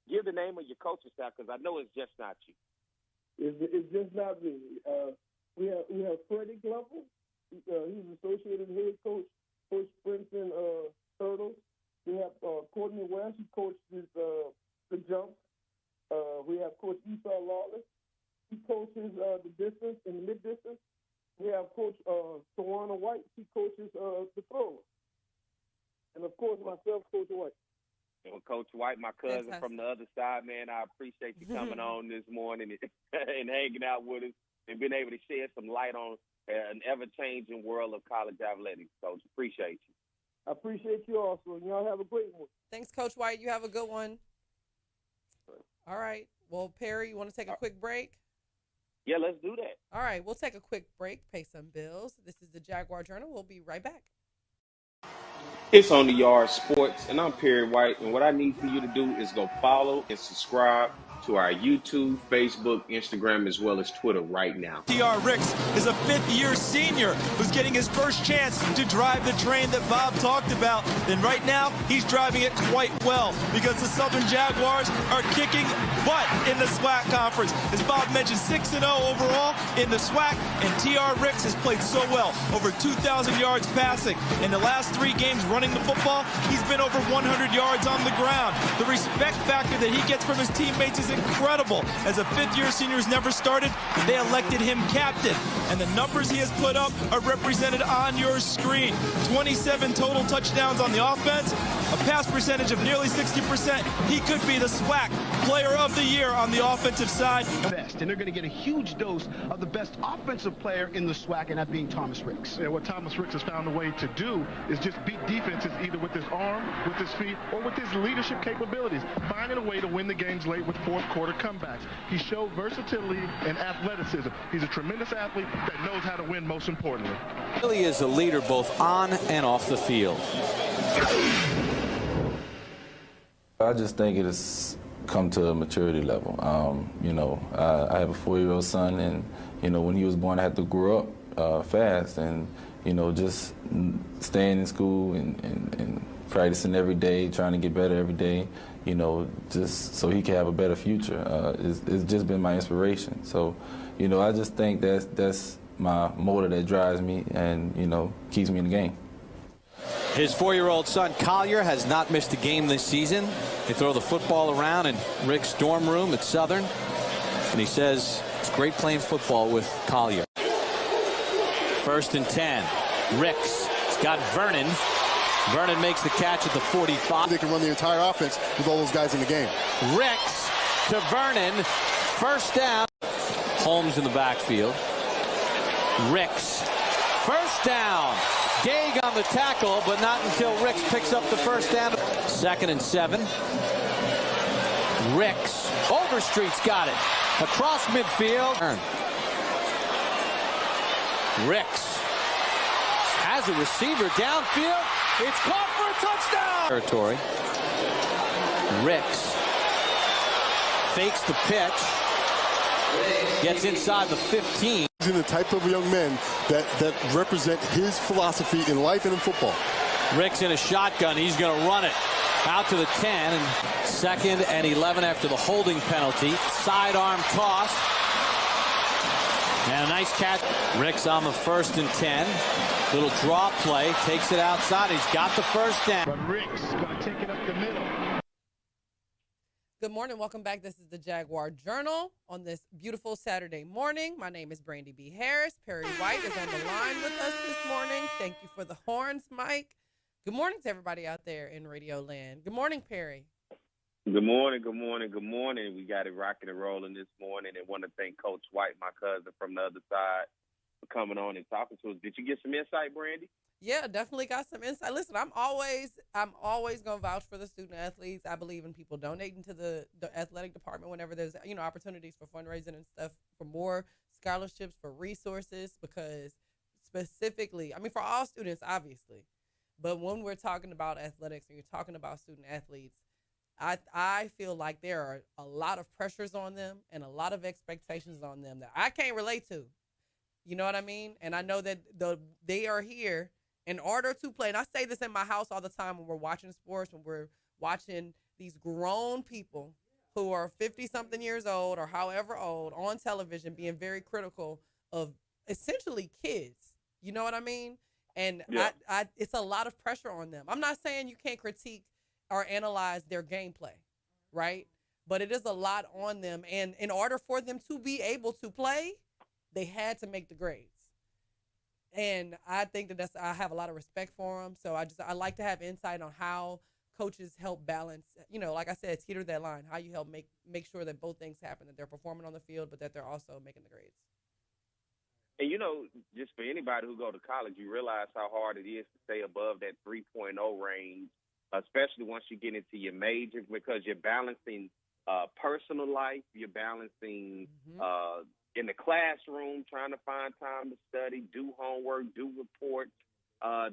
give the name of your coaching staff, because I know it's just not you. It's just not me. We have Freddie Glover. He's associated head coach, Coach Princeton Turtles. We have Courtney West, who coaches the jump. We have Coach Esau Lawless. He coaches the distance and the mid-distance. We have Coach Tawana White. He coaches the throw. And, of course, myself, Coach White. Well, Coach White, my cousin from the other side, man, I appreciate you coming on this morning and hanging out with us and being able to shed some light on an ever-changing world of college athletics, Coach. Appreciate you. I appreciate you also. Y'all have a great one. Thanks, Coach White. You have a good one. All right. Well, Perry, you want to take a quick break? Yeah, let's do that. All right. We'll take a quick break, pay some bills. This is the Jaguar Journal. We'll be right back. It's On the Yard Sports, and I'm Perry White. And what I need for you to do is go follow and subscribe to our YouTube, Facebook, Instagram, as well as Twitter right now. T.R. Ricks is a fifth-year senior who's getting his first chance to drive the train that Bob talked about. And right now, he's driving it quite well because the Southern Jaguars are kicking butt in the SWAC conference. As Bob mentioned, 6-0 overall in the SWAC, and T.R. Ricks has played so well, over 2,000 yards passing. In the last 3 games running the football, he's been over 100 yards on the ground. The respect factor that he gets from his teammates is incredible. As a fifth-year senior who's never started, they elected him captain. And the numbers he has put up are represented on your screen. 27 total touchdowns on the offense, a pass percentage of nearly 60%. He could be the SWAC Player of the Year on the offensive side. Best, and they're going to get a huge dose of the best offensive player in the SWAC, and that being Thomas Ricks. Yeah, what Thomas Ricks has found a way to do is just beat defenses either with his arm, with his feet, or with his leadership capabilities, finding a way to win the games late with fourth quarter comebacks. He showed versatility and athleticism. He's a tremendous athlete that knows how to win, most importantly. Really is a leader both on and off the field. I just think it has come to a maturity level. I have a 4-year-old son, and, when he was born, I had to grow up fast, and, just staying in school and practicing every day, trying to get better every day, just so he can have a better future. It's just been my inspiration. So, I just think that's my motor that drives me and, keeps me in the game. His 4-year-old son, Collier, has not missed a game this season. They throw the football around in Rick's dorm room at Southern, and he says it's great playing football with Collier. 1st and 10. Ricks. He's got Vernon. Vernon makes the catch at the 45. They can run the entire offense with all those guys in the game. Ricks to Vernon. 1st down. Holmes in the backfield. Ricks. 1st down. Gage on the tackle, but not until Ricks picks up the 1st down. 2nd and 7. Ricks. Overstreet's got it. Across midfield. Ricks has a receiver downfield. It's caught for a touchdown. Territory. Ricks fakes the pitch. Gets inside the 15. He's in the type of young men that represent his philosophy in life and in football. Ricks in a shotgun. He's going to run it out to the 10. And 2nd and 11 after the holding penalty. Sidearm toss. And a nice catch. Ricks on the 1st and 10. Little draw play. Takes it outside. He's got the 1st down. But Ricks going to take it up the middle. Good morning. Welcome back. This is the Jaguar Journal on this beautiful Saturday morning. My name is Brandi B. Harris. Perry White is on the line with us this morning. Thank you for the horns, Mike. Good morning to everybody out there in Radio Land. Good morning, Perry. Good morning, good morning, good morning. We got it rocking and rolling this morning, and want to thank Coach White, my cousin from the other side, for coming on and talking to us. Did you get some insight, Brandi? Yeah, definitely got some insight. Listen, I'm always gonna vouch for the student athletes. I believe in people donating to the athletic department whenever there's opportunities for fundraising and stuff, for more scholarships, for resources, because specifically, for all students, obviously, but when we're talking about athletics and you're talking about student athletes, I feel like there are a lot of pressures on them and a lot of expectations on them that I can't relate to. You know what I mean? And I know that they are here in order to play. And I say this in my house all the time when we're watching sports, when we're watching these grown people who are 50-something years old or however old on television being very critical of essentially kids. You know what I mean? And yeah. It's a lot of pressure on them. I'm not saying you can't critique or analyze their gameplay, right? But it is a lot on them. And in order for them to be able to play, they had to make the grades. And I think I have a lot of respect for them. So I like to have insight on how coaches help balance, like I said, teeter that line, how you help make sure that both things happen, that they're performing on the field, but that they're also making the grades. And, just for anybody who go to college, you realize how hard it is to stay above that 3.0 range, especially once you get into your major, because you're balancing personal life, you're balancing in the classroom, trying to find time to study, do homework, do reports,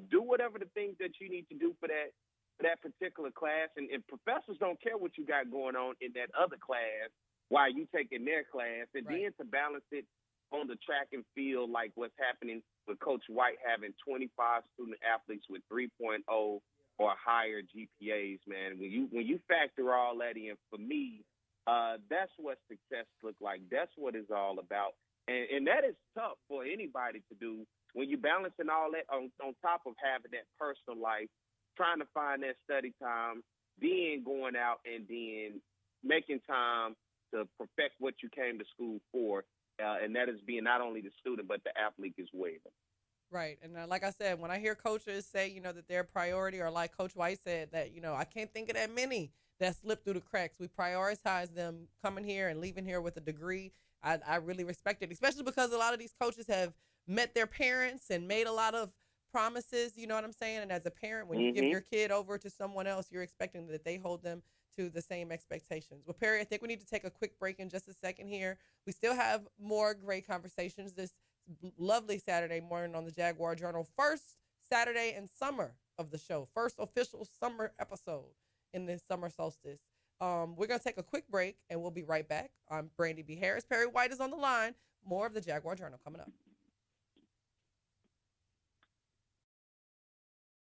do whatever the things that you need to do for that particular class. And professors don't care what you got going on in that other class while you taking their class. And then to balance it on the track and field, like what's happening with Coach White having 25 student athletes with 3.0 or higher GPAs, man. When you factor all that in, for me, that's what success looks like. That's what it's all about. And that is tough for anybody to do when you're balancing all that on top of having that personal life, trying to find that study time, then going out and then making time to perfect what you came to school for. And that is being not only the student, but the athlete as well. Right. And like I said, when I hear coaches say, that their priority, or like Coach White said, that, I can't think of that many that slipped through the cracks. We prioritize them coming here and leaving here with a degree. I really respect it, especially because a lot of these coaches have met their parents and made a lot of promises, you know what I'm saying? And as a parent, when you give your kid over to someone else, you're expecting that they hold them to the same expectations. Well, Perry, I think we need to take a quick break in just a second here. We still have more great conversations this lovely Saturday morning on the Jaguar Journal. First Saturday in summer of the show. First official summer episode in this summer solstice. We're going to take a quick break, and we'll be right back. I'm Brandi B. Harris. Perry White is on the line. More of the Jaguar Journal coming up.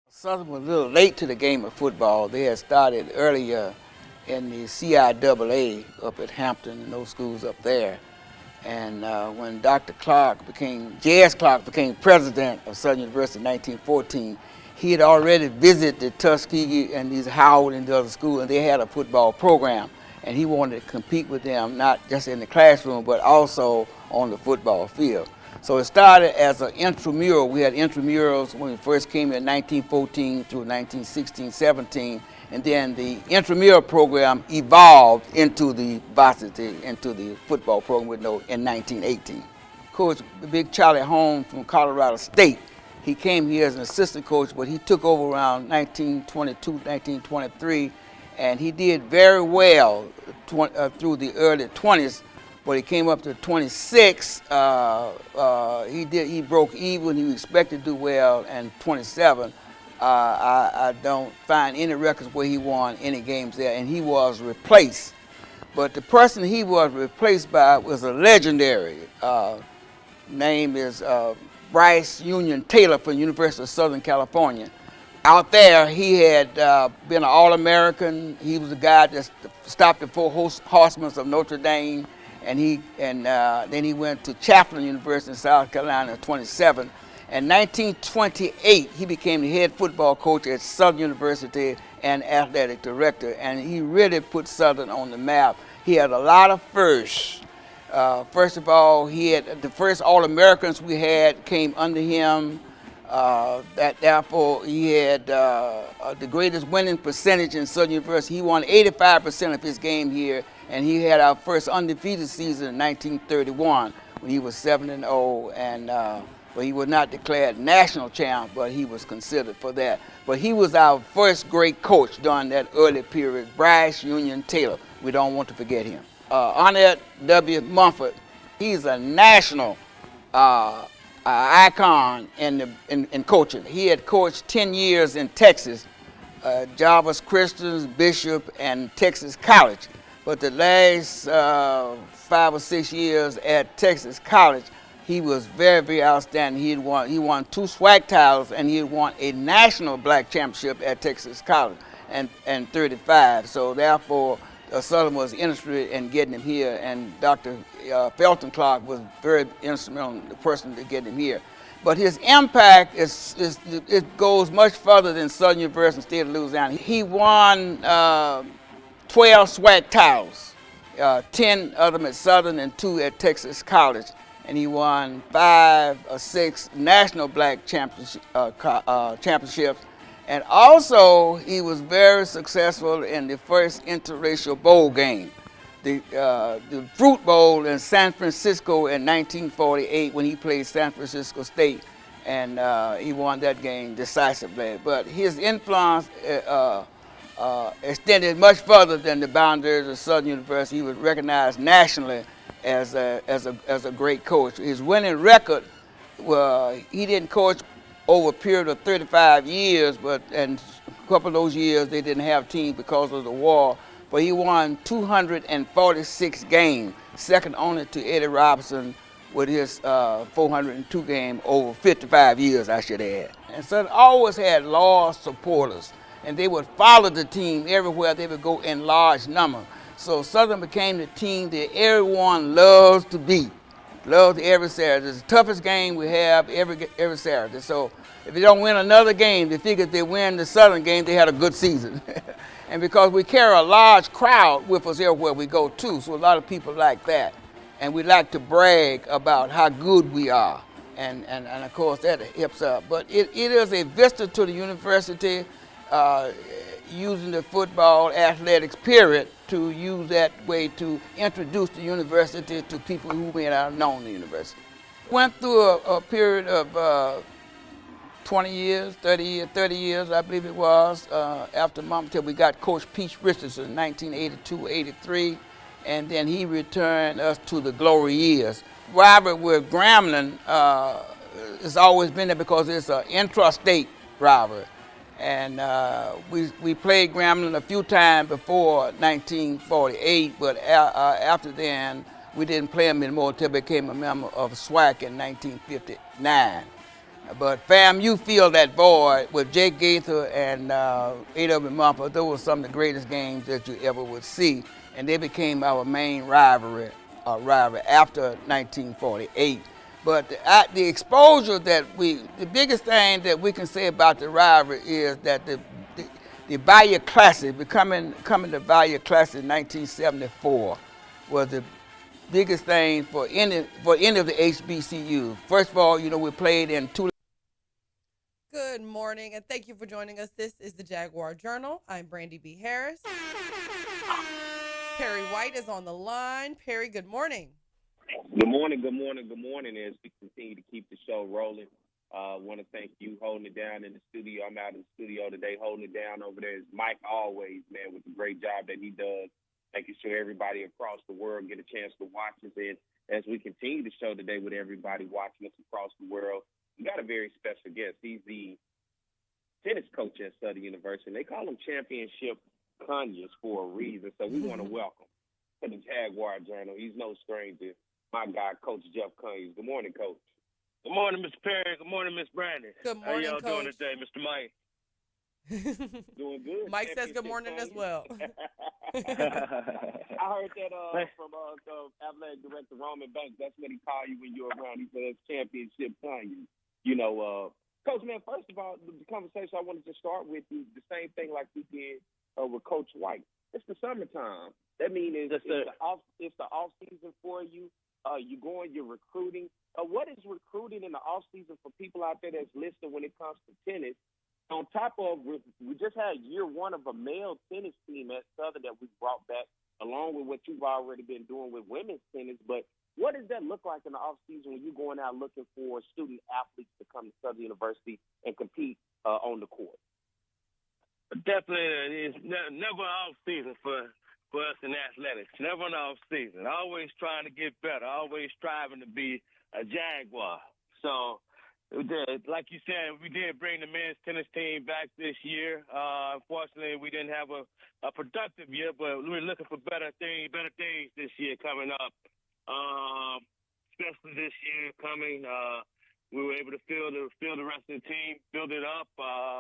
Southern was a little late to the game of football. They had started earlier in the CIAA up at Hampton and those schools up there. And when J.S. Clark became president of Southern University in 1914, he had already visited the Tuskegee and these Howard and the other schools, and they had a football program. And he wanted to compete with them, not just in the classroom, but also on the football field. So it started as an intramural. We had intramurals when we first came in 1914 through 1916-17. And then the intramural program evolved into the varsity, into the football program in 1918. Coach Big Charlie Holmes from Colorado State, he came here as an assistant coach, but he took over around 1922, 1923, and he did very well through the early 20s. But he came up to 26. He broke even. He was expected to do well, and 27. I don't find any records where he won any games there, and he was replaced. But the person he was replaced by was a legendary. Name is Bryce Union Taylor from the University of Southern California. Out there, he had been an All-American. He was the guy that stopped the four horsemen of Notre Dame, and then he went to Chaffin University in South Carolina at 27. In 1928, he became the head football coach at Southern University and athletic director, and he really put Southern on the map. He had a lot of firsts. First of all, he had the first All-Americans we had came under him. Therefore, he had the greatest winning percentage in Southern University. He won 85% of his game here, and he had our first undefeated season in 1931 when he was 7-0, and but he was not declared national champ, but he was considered for that. But he was our first great coach during that early period, Bryce Union Taylor. We don't want to forget him. Arnett W. Mumford, he's a national icon in coaching. He had coached 10 years in Texas, Jarvis Christians, Bishop, and Texas College. But the last 5 or 6 years at Texas College, he was very, very outstanding. He won 2 SWAC titles, and he had won a national black championship at Texas College and 35. So therefore, Southern was interested in getting him here, and Dr. Felton Clark was very instrumental in the person to get him here. But his impact it goes much further than Southern University in the state of Louisiana. He won 12 SWAC titles, 10 of them at Southern and 2 at Texas College. And he won 5 or 6 national black championships. And also, he was very successful in the first interracial bowl game. the Fruit Bowl in San Francisco in 1948 when he played San Francisco State, and he won that game decisively. But his influence extended much further than the boundaries of Southern University. He was recognized nationally as a great coach. His winning record, well, he didn't coach over a period of 35 years, and a couple of those years they didn't have teams because of the war. But he won 246 games, second only to Eddie Robinson with his 402 game over 55 years, I should add. And so it always had loyal supporters, and they would follow the team everywhere they would go in large numbers. So Southern became the team that everyone loves to beat. Loves every Saturday. It's the toughest game we have every Saturday. So if they don't win another game, they figure if they win the Southern game, they had a good season. And because we carry a large crowd with us everywhere we go too, so a lot of people like that. And we like to brag about how good we are. And of course that helps out. But it is a vista to the university, using the football athletics period to use that way to introduce the university to people who may not have known the university. Went through a period of 20 years, 30 years, I believe it was, after Mom, till we got Coach Pete Richardson in 1982, 83, and then he returned us to the glory years. Rivalry with Grambling has always been there because it's an intrastate rivalry. And we played Grambling a few times before 1948, but after then, we didn't play them anymore until we became a member of SWAC in 1959. But FAMU filled that void with Jake Gaither and A.W. Mumford. Those were some of the greatest games that you ever would see, and they became our main rivalry after 1948. But the exposure that the biggest thing that we can say about the rivalry is that the Bayou Classic, coming to Bayou Classic in 1974, was the biggest thing for any of the HBCUs. First of all, we played in two. Good morning, and thank you for joining us. This is the Jaguar Journal. I'm Brandi B. Harris. Perry White is on the line. Perry, good morning. Good morning. As we continue to keep the show rolling, I want to thank you holding it down in the studio. I'm out in the studio today holding it down. Over there is Mike always, man, with the great job that he does, making sure everybody across the world get a chance to watch us. And as we continue the show today with everybody watching us across the world, we got a very special guest. He's the tennis coach at Southern University. They call him Championship Conyers for a reason. So we want to welcome to the Jaguar Journal. He's no stranger. My guy, Coach Jeff Conyers. Good morning, Coach. Good morning, Mr. Perry. Good morning, Miss Brandi. Good morning, How y'all Coach. doing today, Mr. Mike? Doing good. Mike says good morning as well. I heard that from the athletic director, Roman Banks. That's what he called you when you're around. He said it's Championship Conyers. Coach, man, first of all, the conversation I wanted to start with is the same thing like we did with Coach White. It's the summertime. That means it's the off season for you. You're recruiting. What is recruiting in the off season for people out there that's listening when it comes to tennis? On top of, we just had year one of a male tennis team at Southern that we brought back, along with what you've already been doing with women's tennis. But what does that look like in the off season when you're going out looking for student athletes to come to Southern University and compete on the court? Definitely, it's never off season for us in athletics. Never an off season. Always trying to get better. Always striving to be a Jaguar. So, like you said, we did bring the men's tennis team back this year. Unfortunately, we didn't have a productive year, but we're looking for better things this year coming up. Especially this year coming, we were able to fill the rest of the team, build it up.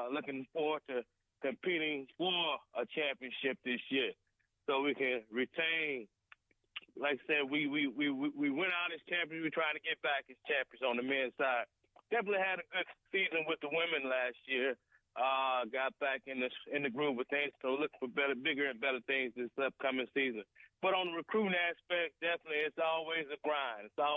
Looking forward to competing for a championship this year, so we can retain. Like I said, we went out as champions. We're trying to get back as champions on the men's side. Definitely had a good season with the women last year. Got back in the groove with things, so looking for bigger and better things this upcoming season. But on the recruiting aspect, definitely it's always a grind. I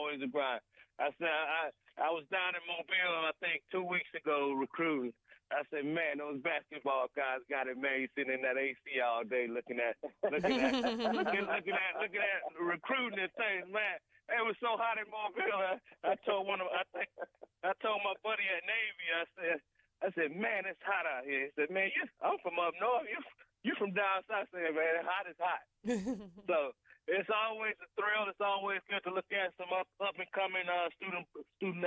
was down in Mobile, I think 2 weeks ago recruiting. I said, man, those basketball guys got it, man. You sitting in that AC all day looking at recruiting and things, man. It was so hot in Mobile. I told my buddy at Navy, I said, man, it's hot out here. He said, man, I'm from up north. You from down south. I said, man, hot is hot. So it's always a thrill. It's always good to look at some up and coming student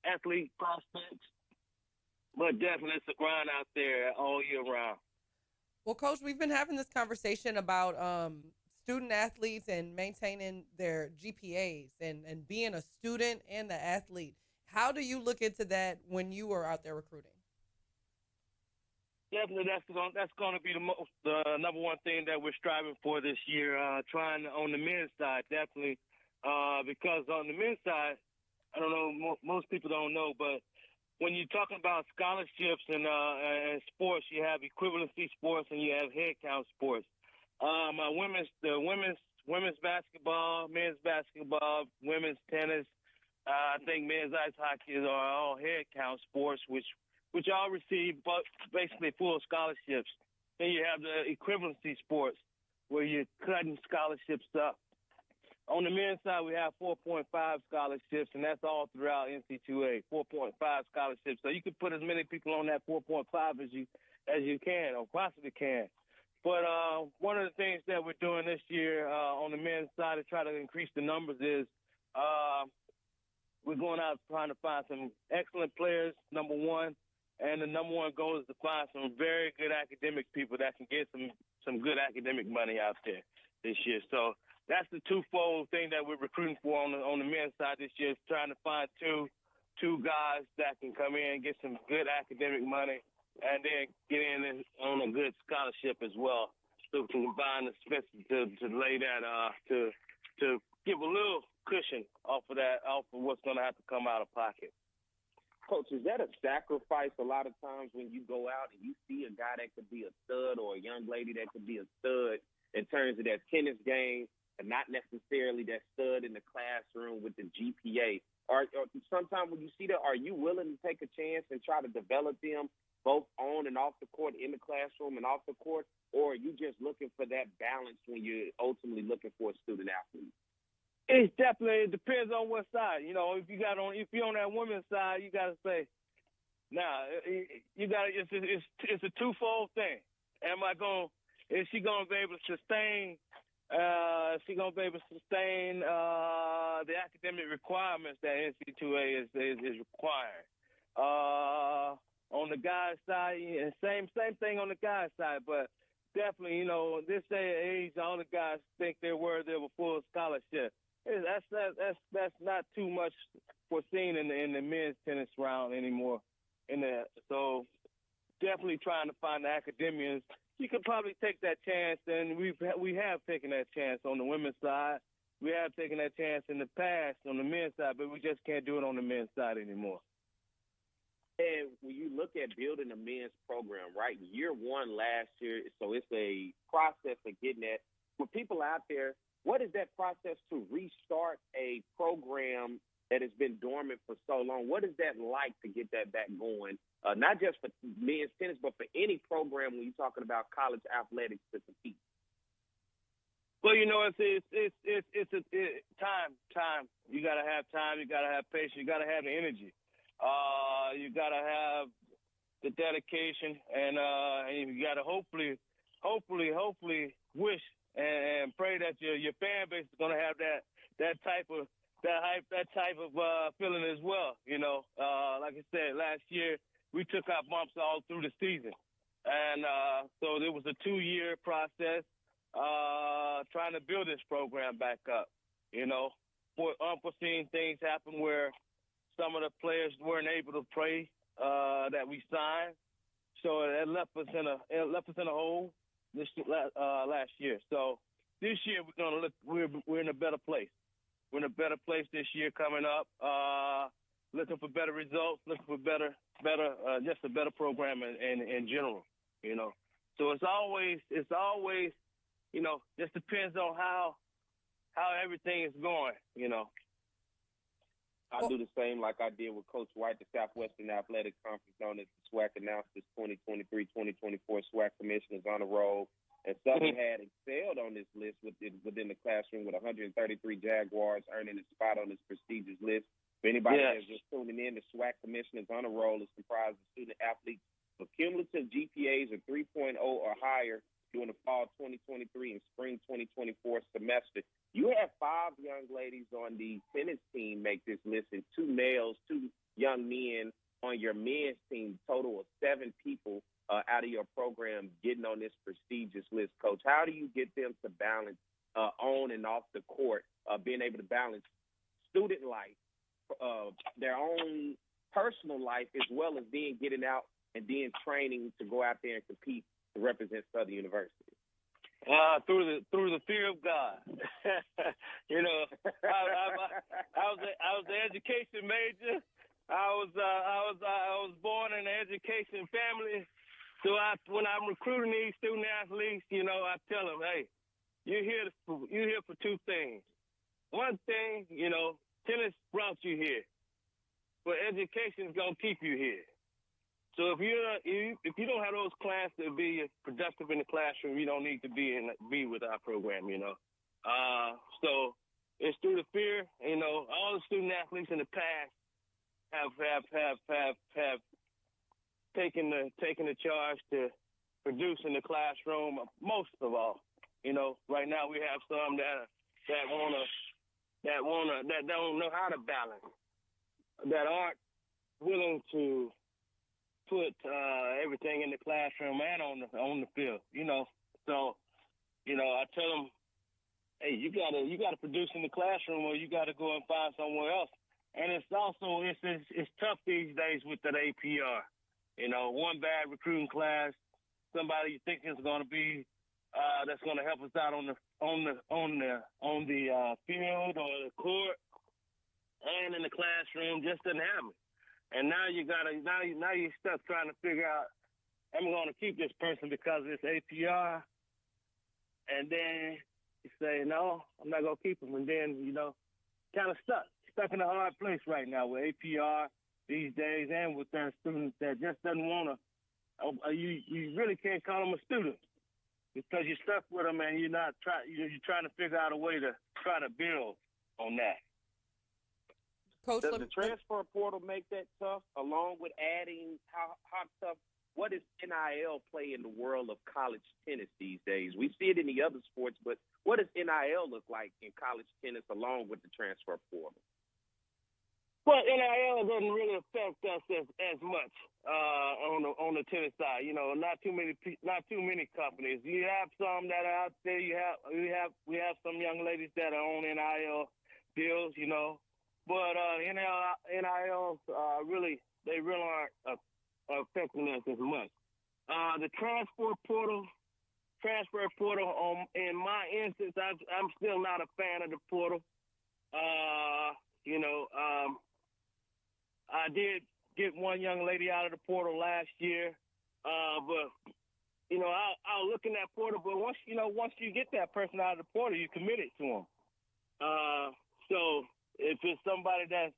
athlete prospects. But definitely it's a grind out there all year round. Well, Coach, we've been having this conversation about student athletes and maintaining their GPAs and being a student and the athlete. How do you look into that when you are out there recruiting? Definitely, that's going to be the number one thing that we're striving for this year. Trying on the men's side, definitely, because on the men's side, I don't know, most people don't know, but when you're talking about scholarships and sports, you have equivalency sports and you have head count sports. Women's basketball, men's basketball, women's tennis, I think men's ice hockey are all head count sports, which all receive basically full scholarships. Then you have the equivalency sports where you're cutting scholarships up. On the men's side, we have 4.5 scholarships, and that's all throughout NC2A, 4.5 scholarships. So you can put as many people on that 4.5 as you can or possibly can. But one of the things that we're doing this year on the men's side to try to increase the numbers is we're going out trying to find some excellent players, number one, and the number one goal is to find some very good academic people that can get some good academic money out there this year. So that's the twofold thing that we're recruiting for on the men's side this year, is trying to find two guys that can come in and get some good academic money and then get in on a good scholarship as well. So we can combine the expenses to lay that to give a little cushion off of what's going to have to come out of pocket. Coach, is that a sacrifice a lot of times when you go out and you see a guy that could be a stud or a young lady that could be a stud in terms of that tennis game, and not necessarily that stud in the classroom with the GPA? Or sometimes when you see that, are you willing to take a chance and try to develop them both on and off the court, in the classroom and off the court, or are you just looking for that balance when you're ultimately looking for a student athlete? It depends on what side. You know, if you're on that women's side, you got to say, it's a twofold thing. Is she going to be able to sustain? The academic requirements that NC2A is requiring? On the guys' side, and same thing on the guys' side, but definitely, this day and age, all the guys think they're worthy of a full scholarship. That's not too much foreseen in the men's tennis round anymore. So definitely trying to find the academians. You could probably take that chance, and we have taken that chance on the women's side. We have taken that chance in the past on the men's side, but we just can't do it on the men's side anymore. And when you look at building a men's program, right, year one last year, so it's a process of getting that. For people out there, what is that process to restart a program that has been dormant for so long? What is that like to get that back going? Not just for men's tennis, but for any program when you're talking about college athletics to compete. Well, it's time. You got to have time. You got to have patience. You got to have the energy. You got to have the dedication, and you got to hopefully wish and pray that your fan base is going to have that type of feeling as well. Like I said, last year we took our bumps all through the season, and so it was a 2-year process trying to build this program back up. Unforeseen things happened where some of the players weren't able to play that we signed, so it left us in a hole last year. So this year we're in a better place. We're in a better place this year coming up. Looking for better results, looking for better, just a better program in general. So it's always, just depends on how everything is going. I do the same like I did with Coach White. The Southwestern Athletic Conference, known as the SWAC, announced its 2023-2024 SWAC commissioners on the roll. And Southern had excelled on this list within the classroom with 133 Jaguars earning a spot on this prestigious list. For anybody that's just tuning in, the SWAC commissioners on the roll is comprised of student athletes with cumulative GPAs of 3.0 or higher during the fall 2023 and spring 2024 semester. You have 5 young ladies on the tennis team make this list, and 2 males, 2 young men on your men's team, total of 7 people out of your program getting on this prestigious list, Coach. How do you get them to balance on and off the court, being able to balance student life, their own personal life, as well as then getting out and then training to go out there and compete to represent Southern University? Through the fear of God. You know, I was an education major. I was born in an education family. So when I'm recruiting these student athletes, you know, I tell them, hey, you're here for 2 things. One thing, you know, tennis brought you here, but education is gonna keep you here. So if you don't have those classes to be productive in the classroom, you don't need to be with our program, you know. So it's through the fear, you know. All the student athletes in the past have taken the charge to produce in the classroom. Most of all, you know. Right now we have some that don't know how to balance, that aren't willing to put everything in the classroom and on the field, you know. So, you know, I tell them, hey, you gotta produce in the classroom, or you gotta go and find somewhere else. And it's tough these days with that APR. You know, one bad recruiting class, somebody you think is going to be that's going to help us out on the field or the court and in the classroom just doesn't happen. And now you're stuck trying to figure out, am I going to keep this person because of this APR? And then you say, no, I'm not going to keep him. And then, you know, kind of stuck in a hard place right now with APR these days, and with that student that just doesn't want to. You really can't call them a student because you're stuck with them, and you're trying to figure out a way to try to build on that. Coach, does the transfer portal make that tough, along with adding how tough? What does NIL play in the world of college tennis these days? We see it in the other sports, but what does NIL look like in college tennis along with the transfer portal? Well, NIL doesn't really affect us as much on the tennis side. You know, not too many companies. You have some that are out there. We have some young ladies that are on NIL deals. You know, but NIL really aren't affecting us as much. The transfer portal. In my instance, I'm still not a fan of the portal. I did get one young lady out of the portal last year, but you know, I'll look in that portal. But once you get that person out of the portal, you committed to them. So if it's somebody that's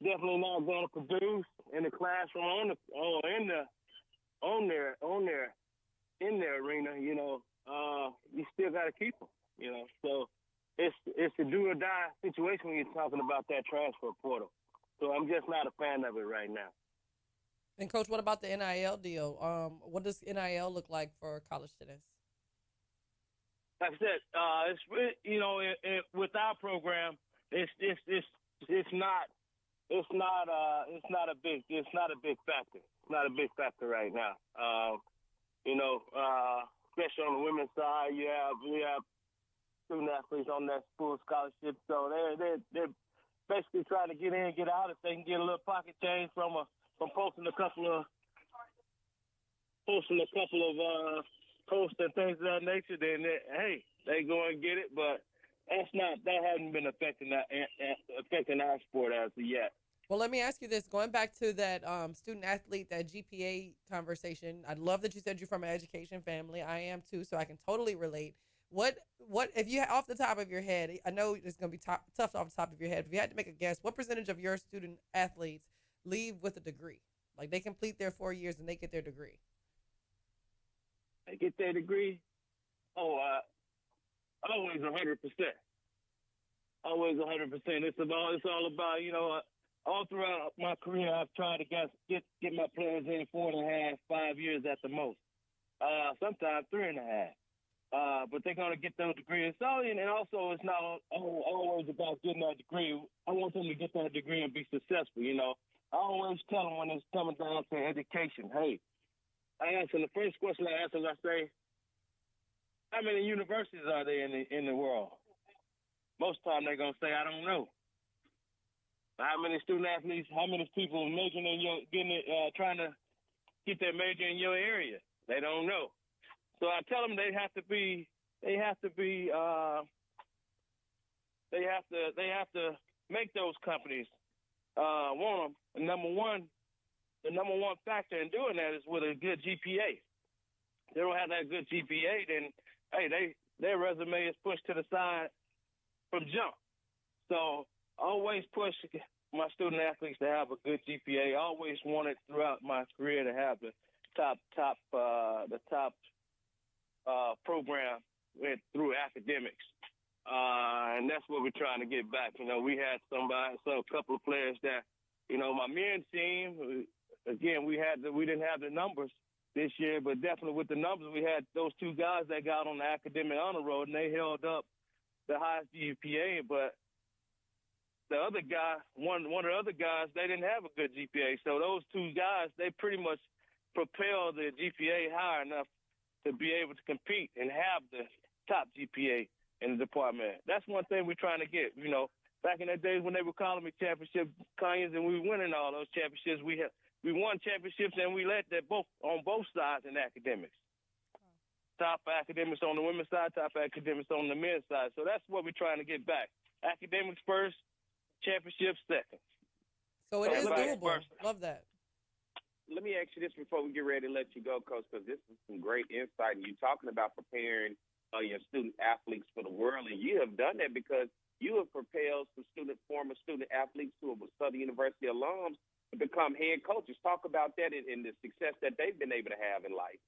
definitely not going to produce in the classroom in their arena, you know, you still got to keep them. You know, so it's a do or die situation when you're talking about that transfer portal. So I'm just not a fan of it right now. And Coach, what about the NIL deal? What does NIL look like for college tennis? Like I said, with our program, it's not a big factor. It's not a big factor right now. Especially on the women's side, we have student athletes on that full scholarship, so they're basically trying to get in, get out. If they can get a little pocket change from posting a couple of posts and things of that nature, then they go and get it. But that hasn't been affecting our sport as of yet. Well, let me ask you this. Going back to that student athlete, that GPA conversation, I love that you said you're from an education family. I am too, so I can totally relate. What if you off the top of your head? I know it's going to be tough off the top of your head. If you had to make a guess, what percentage of your student athletes leave with a degree? Like they complete their 4 years and they get their degree. They get their degree. Always 100%. Always 100%. It's all about, you know, all throughout my career, I've tried to get my players in 4.5, 5 years at the most. Sometimes 3.5. But they're going to get those degrees. So, and also it's not always about getting that degree. I want them to get that degree and be successful, you know. I always tell them when it's coming down to education, hey, I ask them, the first question I ask them, I say, how many universities are there in the world? Most of the time they're going to say, I don't know. How many student athletes, how many people majoring in trying to get their major in your area? They don't know. So I tell them they have to make those companies want them. And the number one factor in doing that is with a good GPA. If they don't have that good GPA, then hey, their resume is pushed to the side from jump. So I always push my student athletes to have a good GPA. I always wanted throughout my career to have the top program through academics. And that's what we're trying to get back. You know, we had a couple of players that, you know, my men's team, again, we didn't have the numbers this year, but definitely with the numbers, we had those two guys that got on the academic honor roll, and they held up the highest GPA. But the other guy, one of the other guys, they didn't have a good GPA. So those two guys, they pretty much propelled the GPA high enough to be able to compete and have the top GPA in the department. That's one thing we're trying to get. You know, back in the days when they were calling me championship Conyers and we were winning all those championships, we won championships and we led that on both sides in academics. Top academics on the women's side, top academics on the men's side. So that's what we're trying to get back. Academics first, championships second. So it is doable. Love that. Let me ask you this before we get ready to let you go, Coach, because this is some great insight. And you're talking about preparing your student athletes for the world, and you have done that because you have propelled some former student athletes who are Southern University alums to become head coaches. Talk about that and the success that they've been able to have in life.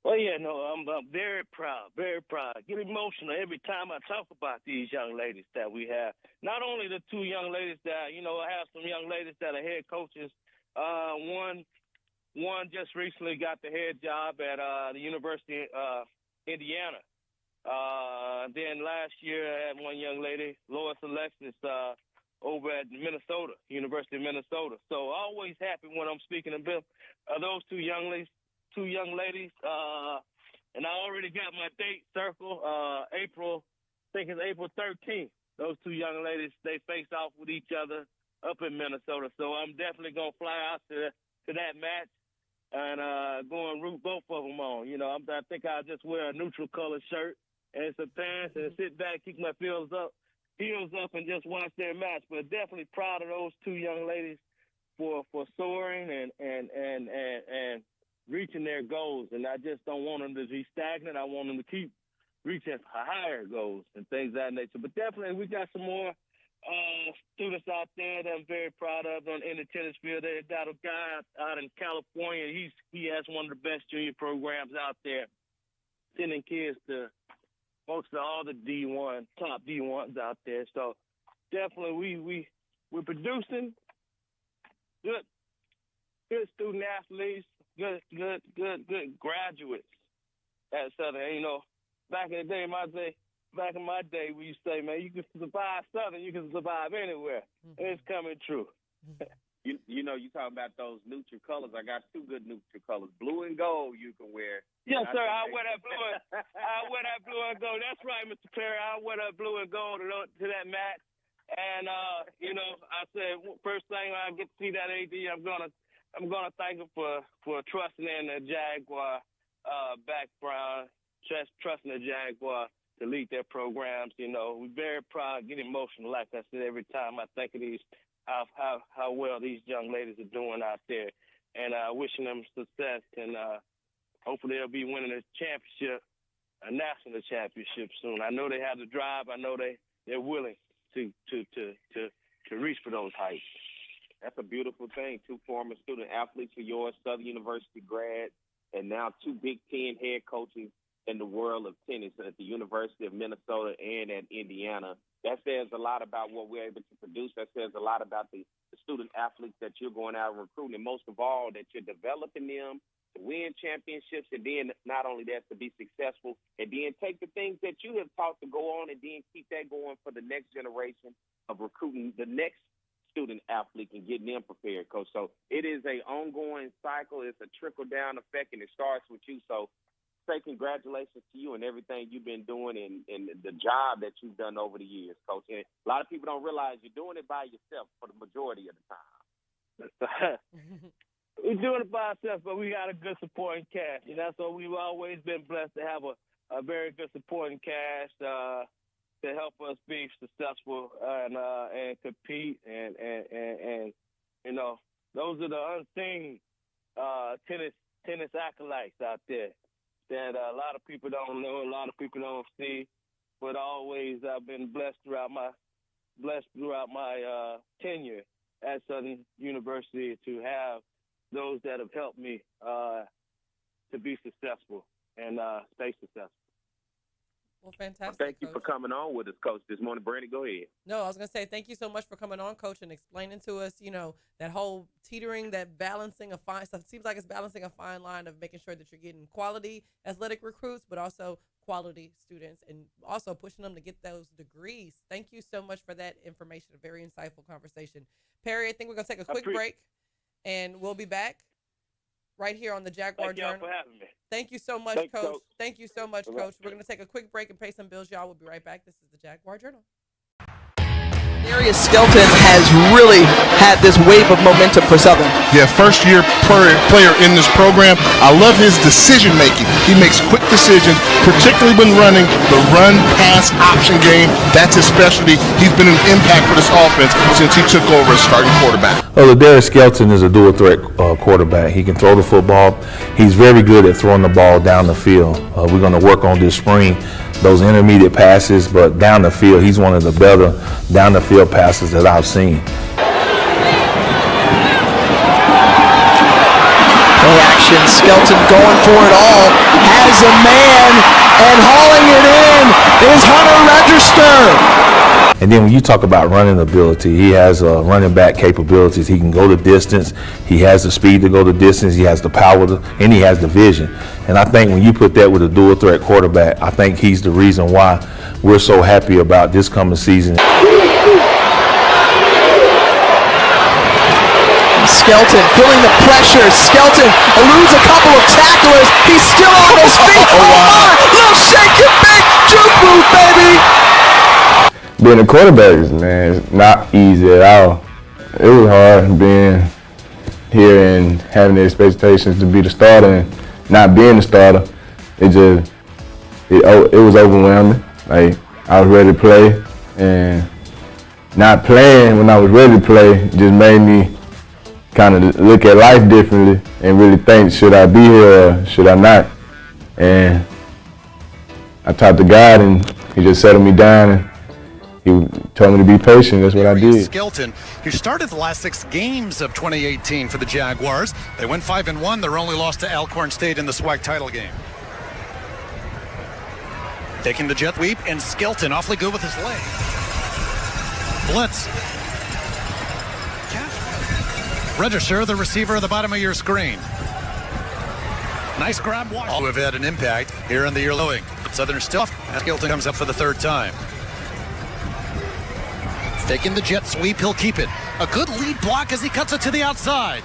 Well, yeah, no, I'm very proud, very proud. I get emotional every time I talk about these young ladies that we have. Not only the two young ladies that, you know, I have some young ladies that are head coaches. One just recently got the head job at the University of Indiana. Then last year I had one young lady, Lois Alexis, over at Minnesota, University of Minnesota. So always happy when I'm speaking to them. Those two young ladies, and I already got my date circle, April 13th. Those two young ladies, they face off with each other up in Minnesota. So I'm definitely going to fly out to that match and go and root both of them on. You know, I think I'll just wear a neutral color shirt and some pants and sit back, keep my heels up, and just watch their match. But definitely proud of those two young ladies for soaring and reaching their goals. And I just don't want them to be stagnant. I want them to keep reaching higher goals and things of that nature. But definitely we got some more students out there that I'm very proud of in the tennis field. They got a guy out in California. He has one of the best junior programs out there, sending kids to most of all the top D1s out there. So definitely we're producing good student athletes, good graduates at Southern. You know, back in my day, we used to say, man, you can survive Southern, you can survive anywhere. And it's coming true. You know, you talking about those neutral colors. I got two good neutral colors, blue and gold. You can wear. Yes, sir. I wear that blue. I wear that blue and gold. That's right, Mr. Perry. I wear that blue and gold to that match. And you know, I said first thing I get to see that AD, I'm gonna thank him for trusting in the Jaguar background, trusting the Jaguar to lead their programs. You know, we're very proud, get emotional, like I said, every time I think of these. How well these young ladies are doing out there, and wishing them success, and hopefully they'll be winning a championship a national championship soon. I know they have the drive. I know they're willing to reach for those heights. That's a beautiful thing. 2 former student athletes of yours, Southern University grad, and now 2 Big Ten head coaches in the world of tennis at the University of Minnesota and at Indiana. That says a lot about what we're able to produce. That says a lot about the student athletes that you're going out and recruiting, and most of all, that you're developing them to win championships, and then not only that, to be successful, and then take the things that you have taught to go on and then keep that going for the next generation of recruiting the next student athlete and getting them prepared, Coach. So it is an ongoing cycle. It's a trickle-down effect, and it starts with you. So say congratulations to you and everything you've been doing and the job that you've done over the years, Coach. And a lot of people don't realize you're doing it by yourself for the majority of the time. We're doing it by ourselves, but we got a good supporting cast. You know, so we've always been blessed to have a very good supporting cast to help us be successful and compete. And you know, those are the unseen tennis acolytes out there that a lot of people don't know, a lot of people don't see. But always I've been blessed throughout my tenure at Southern University to have those that have helped me to be successful and stay successful. Well, fantastic. Thank you for coming on with us, Coach, this morning. Brandi, go ahead. No, I was going to say thank you so much for coming on, Coach, and explaining to us, you know, that whole teetering, that balancing a fine stuff. It seems like it's balancing a fine line of making sure that you're getting quality athletic recruits, but also quality students, and also pushing them to get those degrees. Thank you so much for that information. A very insightful conversation. Perry, I think we're going to take a quick break, and we'll be back right here on the Jaguar Journal. Thank y'all for having me. Thank you so much, Coach. Thank you so much, Coach. We're going to take a quick break and pay some bills, y'all. We'll be right back. This is the Jaguar Journal. Darius Skelton has really had this wave of momentum for Southern. Yeah, first-year player in this program. I love his decision-making. He makes quick decisions, particularly when running the run-pass option game. That's his specialty. He's been an impact for this offense since he took over as starting quarterback. Well, Darius Skelton is a dual-threat quarterback. He can throw the football. He's very good at throwing the ball down the field. We're going to work on this spring those intermediate passes, but down the field, he's one of the better down the field passes that I've seen. Play action, Skelton going for it all, has a man, and hauling it in is Hunter Register. And then when you talk about running ability, he has running back capabilities. He can go the distance. He has the speed to go the distance. He has the power, and he has the vision. And I think when you put that with a dual threat quarterback, I think he's the reason why we're so happy about this coming season. Skelton feeling the pressure. Skelton eludes a couple of tacklers. He's still on his feet. Oh my! Little shake and bake juke booth, baby. Being a quarterback, man, it's not easy at all. It was hard being here and having the expectations to be the starter and not being the starter. It was overwhelming. Like, I was ready to play, and not playing when I was ready to play just made me kind of look at life differently and really think, should I be here or should I not? And I talked to God, and he just settled me down, and he told me to be patient. That's what I did. Skelton, who started the last 6 games of 2018 for the Jaguars. They went 5-1. Their only loss to Alcorn State in the SWAC title game. Taking the jet sweep, and Skelton awfully good with his leg. Blitz. Register, the receiver at the bottom of your screen. Nice grab. All who have had an impact here in the year lowing. Southern still. Skelton comes up for the 3rd time. Taking the jet sweep, he'll keep it. A good lead block as he cuts it to the outside.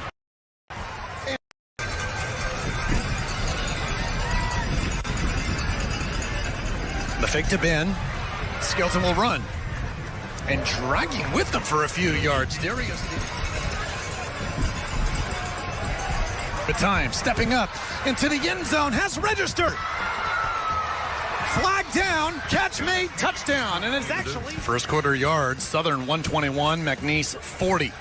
The fake to Ben. Skelton will run. And dragging with them for a few yards. Darius. The time, stepping up into the end zone, has registered. Flag down, catch made, touchdown, and it's actually first quarter yards. Southern 121, McNeese 40.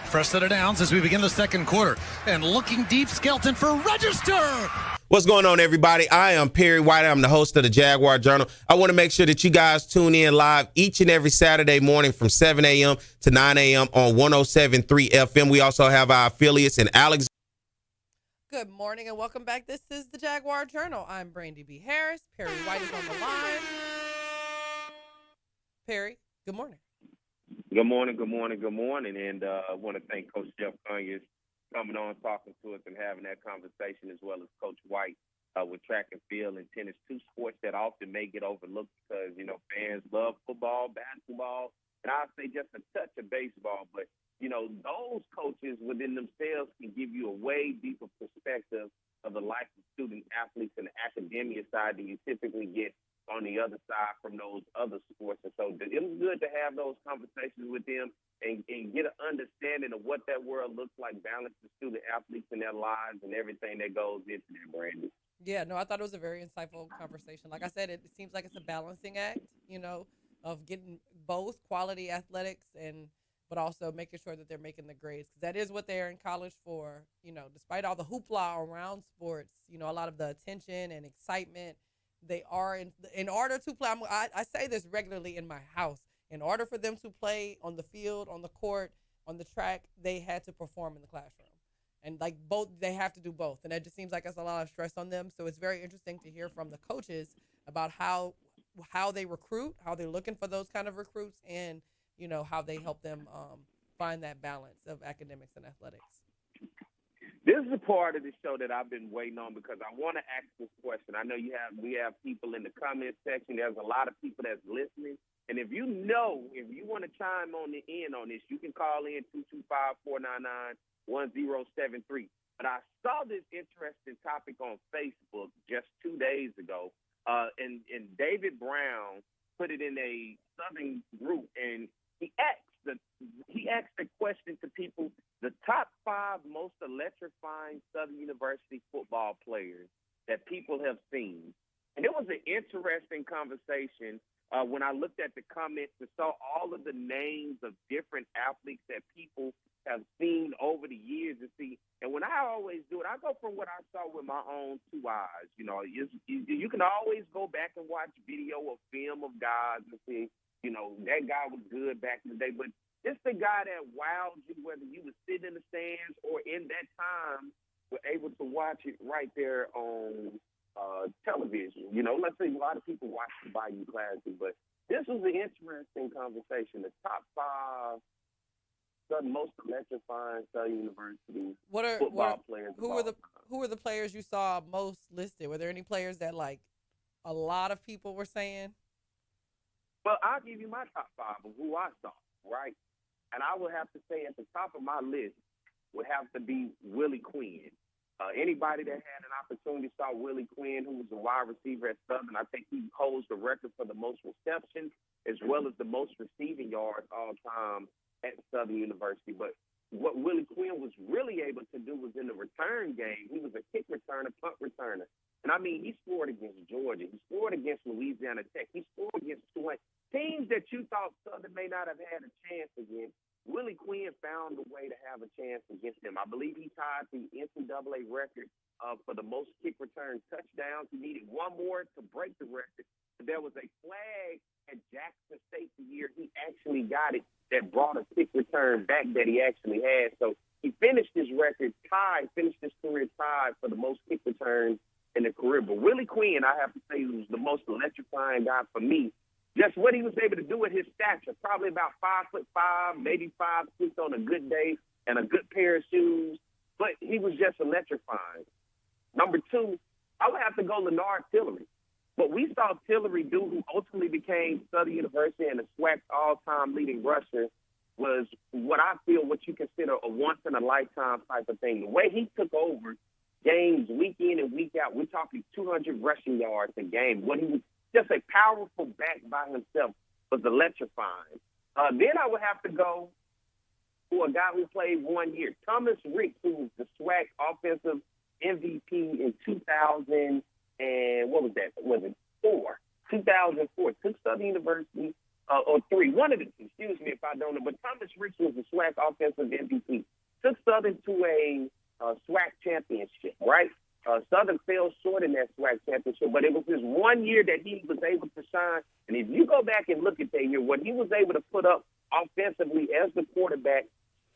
Fresh set of downs as we begin the second quarter, and looking deep, Skelton for Register. What's going on, everybody? I am Perry White. I'm the host of the Jaguar Journal. I want to make sure that you guys tune in live each and every Saturday morning from 7 a.m. to 9 a.m. on 107.3 FM. We also have our affiliates in Alexandria. Good morning and welcome back. This is the Jaguar Journal. I'm Brandi B. Harris. Perry White is on the line. Perry, good morning. Good morning, good morning, good morning. And I want to thank Coach Jeff Conyers coming on, talking to us, and having that conversation, as well as Coach White with track and field and tennis, two sports that often may get overlooked because, you know, fans love football, basketball, and I'll say just a touch of baseball. But, you know, those coaches within themselves can give you a way deeper perspective of the life of student athletes and the academia side that you typically get on the other side from those other sports. And so it was good to have those conversations with them and get an understanding of what that world looks like, balance the student athletes in their lives and everything that goes into that, Brandi. Yeah, no, I thought it was a very insightful conversation. Like I said, it seems like it's a balancing act, you know, of getting both quality athletics but also making sure that they're making the grades, because that is what they're in college for. You know, despite all the hoopla around sports, you know, a lot of the attention and excitement, they are in order to play. I say this regularly in my house. In order for them to play on the field, on the court, on the track, they had to perform in the classroom. And like both, they have to do both. And it just seems like it's a lot of stress on them. So it's very interesting to hear from the coaches about how they recruit, how they're looking for those kind of recruits, and, you know, how they help them find that balance of academics and athletics. This is a part of the show that I've been waiting on because I want to ask this question. I know we have people in the comment section. There's a lot of people that's listening. And if you want to chime in on this, you can call in 225-499-1073. But I saw this interesting topic on Facebook just 2 days ago, and David Brown put it in a Southern group, and he asked a question to people: the top 5 most electrifying Southern University football players that people have seen. And it was an interesting conversation. When I looked at the comments and saw all of the names of different athletes that people have seen over the years, and when I always do it, I go from what I saw with my own 2 eyes. You know, you can always go back and watch video or film of guys and see, you know, that guy was good back in the day. But it's the guy that wowed you, whether you were sitting in the stands or in that time were able to watch it right there on television. You know, let's say a lot of people watch the Bayou Classic, but this was an interesting conversation. The top 5 most electrifying Southern University football players. Who were the players you saw most listed? Were there any players that like a lot of people were saying? Well, I'll give you my top 5 of who I saw, right? And I would have to say at the top of my list would have to be Willie Quinn. Anybody that had an opportunity saw Willie Quinn, who was a wide receiver at Southern. I think he holds the record for the most receptions as well as the most receiving yards all time at Southern University. But what Willie Quinn was really able to do was in the return game. He was a kick returner, punt returner. And, I mean, he scored against Georgia. He scored against Louisiana Tech. He scored against Tulane. Teams that you thought Southern may not have had a chance against, Willie Quinn found a way to have a chance against them. I believe he tied the NCAA record for the most kick return touchdowns. He needed one more to break the record. There was a flag at Jackson State the year he actually got it that brought a kick return back that he actually had. So he finished his career tied for the most kick returns in the career. But Willie Quinn, I have to say, was the most electrifying guy for me. Just what he was able to do at his stature, probably about 5'5", maybe 5'6" on a good day, and a good pair of shoes. But he was just electrifying. Number 2, I would have to go Leonard Tillery. But we saw Tillery do, who ultimately became Southern University and the SWAC all-time leading rusher, was what I feel what you consider a once-in-a-lifetime type of thing. The way he took over games week in and week out, we're talking 200 rushing yards a game. What he was just a powerful back by himself was electrifying. Then I would have to go for a guy who played 1 year, Thomas Ricks, who was the SWAC offensive MVP in 2000 and what was that? Was it 2004? Took Southern University or 3, one of the two. Excuse me if I don't know, but Thomas Ricks was the SWAC offensive MVP. Took Southern to a SWAC championship, right? Southern fell short in that SWAC championship, but it was his 1 year that he was able to shine. And if you go back and look at that year, what he was able to put up offensively as the quarterback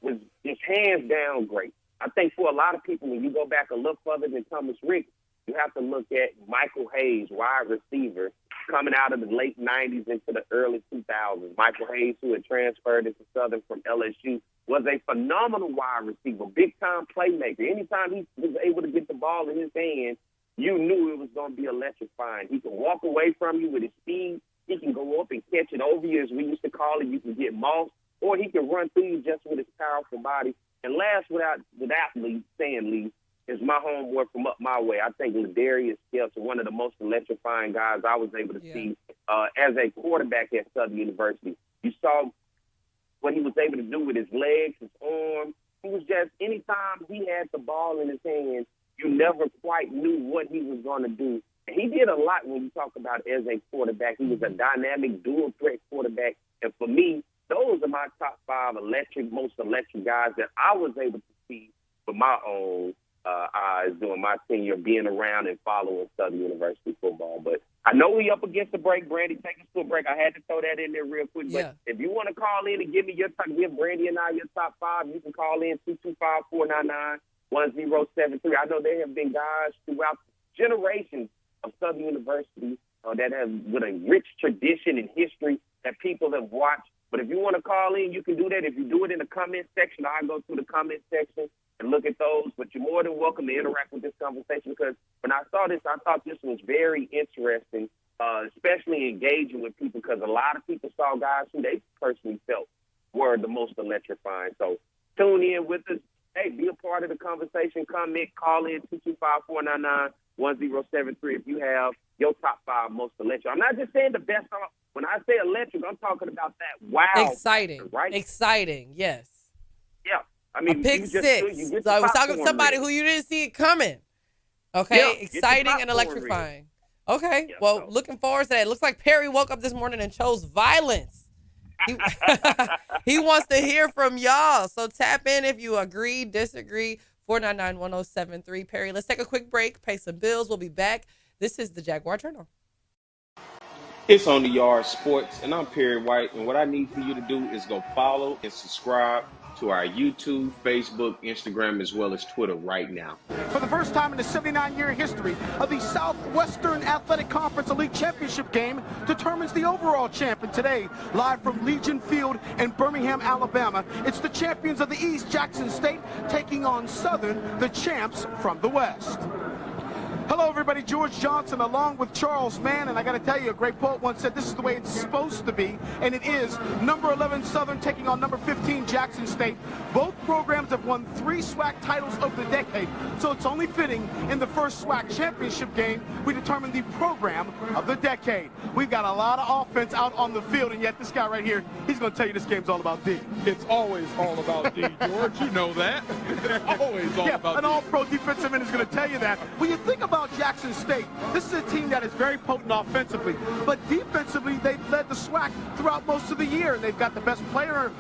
was just hands down great. I think for a lot of people, when you go back a little further than Thomas Ricks, you have to look at Michael Hayes, wide receiver, coming out of the late 90s into the early 2000s. Michael Hayes, who had transferred into Southern from LSU, was a phenomenal wide receiver, big-time playmaker. Anytime he was able to get the ball in his hand, you knew it was going to be electrifying. He can walk away from you with his speed. He can go up and catch it over you, as we used to call it. You can get mossed, or he can run through you just with his powerful body. And last, without saying least, is my homeboy from up my way. I think Ladarius Kelce, one of the most electrifying guys I was able to see as a quarterback at Southern University. You saw what he was able to do with his legs, his arms. He was just, anytime he had the ball in his hand, you never quite knew what he was going to do. And he did a lot when you talk about as a quarterback. He was a dynamic, dual-threat quarterback. And for me, those are my top 5 most electric guys that I was able to see with my own eyes during my tenure, being around and following Southern University football. But I know we up against the break. Brandi, take us to a break. I had to throw that in there real quick. But if you want to call in and give me give Brandi and I your top 5, you can call in 225-499-1073. I know there have been guys throughout generations of Southern University that have with a rich tradition and history that people have watched. But if you want to call in, you can do that. If you do it in the comment section, I go through the comment section and look at those. But you're more than welcome to interact with this conversation, because when I saw this, I thought this was very interesting, especially engaging with people, because a lot of people saw guys who they personally felt were the most electrifying. So tune in with us. Hey, be a part of the conversation. Comment, call in 225-499-1073 if you have your top 5 most electric. I'm not just saying the best. When I say electric, I'm talking about that wow. Exciting, factor, right? Exciting, yes. Yeah. I mean, a pick 6. So I was talking to somebody who you didn't see it coming. Okay, yeah, exciting and electrifying. Okay, yeah, well, looking forward to that. It looks like Perry woke up this morning and chose violence. He wants to hear from y'all. So tap in if you agree, disagree. 499-1073. Perry, let's take a quick break, pay some bills. We'll be back. This is the Jaguar Journal. It's On the Yard Sports, and I'm Perry White, and what I need for you to do is go follow and subscribe to our YouTube, Facebook, Instagram, as well as Twitter right now. For the first time in the 79-year history of the Southwestern Athletic Conference Elite Championship game determines the overall champion today. Live from Legion Field in Birmingham, Alabama, it's the champions of the East, Jackson State, taking on Southern, the champs from the West. Hello, everybody. George Johnson along with Charles Mann. And I got to tell you, a great poet once said this is the way it's supposed to be. And it is. Number 11 Southern taking on number 15 Jackson State. Both programs have won 3 SWAC titles over the decade. So it's only fitting in the first SWAC championship game we determine the program of the decade. We've got a lot of offense out on the field. And yet this guy right here, he's going to tell you this game's all about D. It's always all about D, George. You know that. It's always all about D. An all-pro defensive end is going to tell you that. When you think about Jackson State, this is a team that is very potent offensively, but defensively they've led the SWAC throughout most of the year, and they've got the best player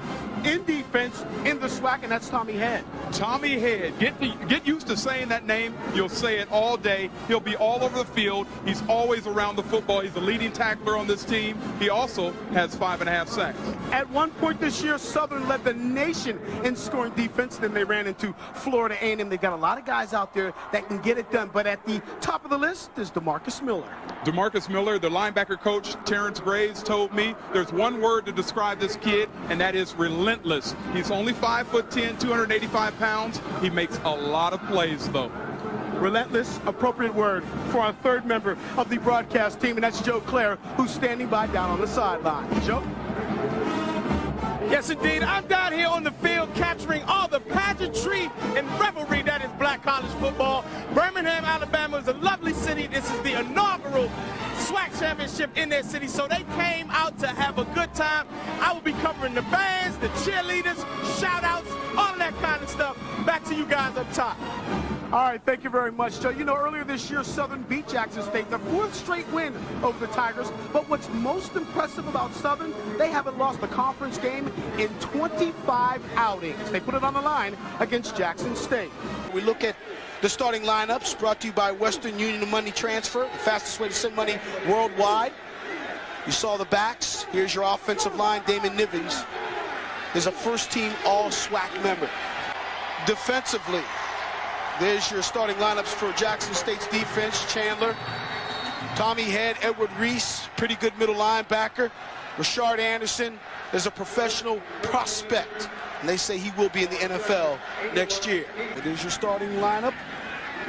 in defense in the SWAC, and that's Tommy Head. Tommy Head. Get used to saying that name. You'll say it all day. He'll be all over the field. He's always around the football. He's the leading tackler on this team. He also has 5.5 sacks. At one point this year, Southern led the nation in scoring defense. Then they ran into Florida A&M. They got a lot of guys out there that can get it done, but at the top of the list is DeMarcus Miller. DeMarcus Miller, the linebacker coach, Terrence Graves, told me there's one word to describe this kid, and that is relentless. He's only 5'10", 285 pounds. He makes a lot of plays, though. Relentless, appropriate word for our third member of the broadcast team, and that's Joe Clare, who's standing by down on the sideline. Joe? Yes, indeed. I'm down here on the field capturing all the pageantry and revelry that is black college football. Birmingham, Alabama is a lovely city. This is the inaugural SWAC championship in their city, so they came out to have a good time. I will be covering the bands, the cheerleaders, shout-outs, all of that kind of stuff. Back to you guys up top. All right, thank you very much, Joe. You know, earlier this year, Southern beat Jackson State, their 4th straight win over the Tigers. But what's most impressive about Southern, they haven't lost a conference game in 25 outings. They put it on the line against Jackson State. We look at The starting lineups brought to you by Western Union Money Transfer, the fastest way to send money worldwide. You saw the backs. Here's your offensive line. Damon Nivens is a first-team All-SWAC member. Defensively, there's your starting lineups for Jackson State's defense. Chandler, Tommy Head, Edward Reese, pretty good middle linebacker. Rashard Anderson is a professional prospect, and they say he will be in the NFL next year. It is your starting lineup.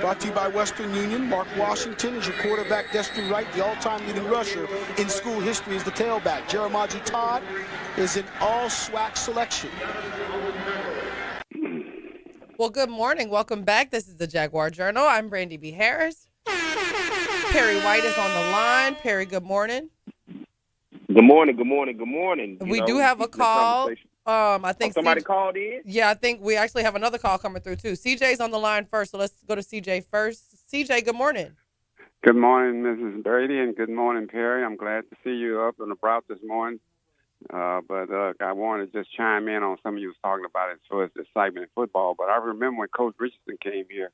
Brought to you by Western Union. Mark Washington is your quarterback. Destry Wright, the all-time leading rusher in school history, is the tailback. Jeremiah Todd is an all-SWAC selection. Well, good morning. Welcome back. This is the Jaguar Journal. I'm Brandi B. Harris. Perry White is on the line. Perry, good morning. Good morning, good morning, good morning. We do have a call. I think somebody called in? Yeah, I think we actually have another call coming through, too. CJ's on the line first, so let's go to CJ first. CJ, good morning. Good morning, Mrs. Brady, and good morning, Perry. I'm glad to see you up and about this morning. But I wanted to just chime in on something you was talking about as far as the excitement in football. But I remember when Coach Richardson came here